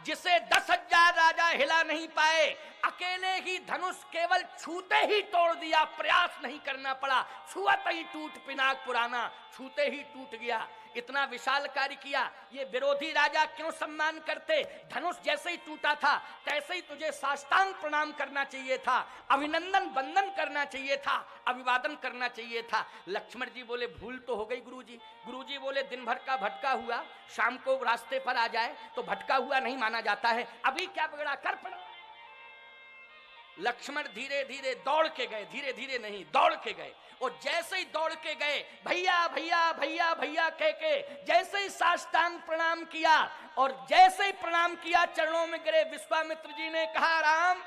जिसे 10,000 राजा हिला नहीं पाए, अकेले ही धनुष केवल छूते ही तोड़ दिया, प्रयास नहीं करना पड़ा, छुआते ही टूट पिनाक पुराना, छूते ही टूट गया। इतना विशाल कार्य किया, ये विरोधी राजा क्यों सम्मान करते? धनुष जैसे ही टूटा था तैसे ही तुझे साष्टांग प्रणाम करना चाहिए था, अभिनंदन वंदन करना चाहिए था, अभिवादन करना चाहिए था। लक्ष्मण जी बोले भूल तो हो गई गुरुजी। गुरुजी बोले दिन भर का भटका हुआ शाम को रास्ते पर आ जाए तो भटका हुआ नहीं माना जाता है, अभी क्या बिगड़ा, कर पड़ा। लक्ष्मण धीरे धीरे दौड़ के गए, धीरे धीरे नहीं दौड़ के गए, और जैसे ही दौड़ के गए भैया भैया भैया भैया कह के जैसे ही साष्टांग प्रणाम किया, और जैसे ही प्रणाम किया चरणों में गिरे। विश्वामित्र जी ने कहा राम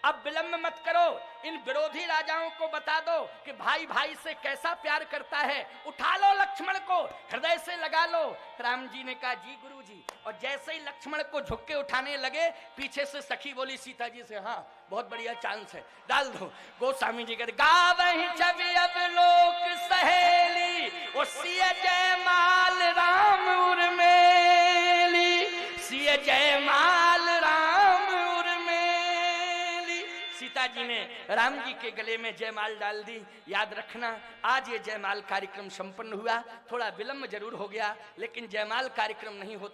अब विलंब मत करो, इन विरोधी राजाओं को बता दो कि भाई भाई से कैसा प्यार करता है, उठा लो लक्ष्मण को, हृदय से लगा लो। राम जी ने कहा जी गुरुजी, और जैसे ही लक्ष्मण को झुक के उठाने लगे, पीछे से सखी बोली सीता जी से हाँ बहुत बढ़िया चांस है, डाल दो। गोस्वामी जी कहते गावहि छवि अब लोक सहेली, ओ सिय जयमाल राम उर्मेली, सिय जयमाल राम उर्मेली। सीता जी ने राम जी के गले में जयमाल डाल दी। याद रखना आज ये जयमाल कार्यक्रम संपन्न हुआ, थोड़ा विलंब जरूर हो गया, लेकिन जयमाल कार्यक्रम नहीं होता।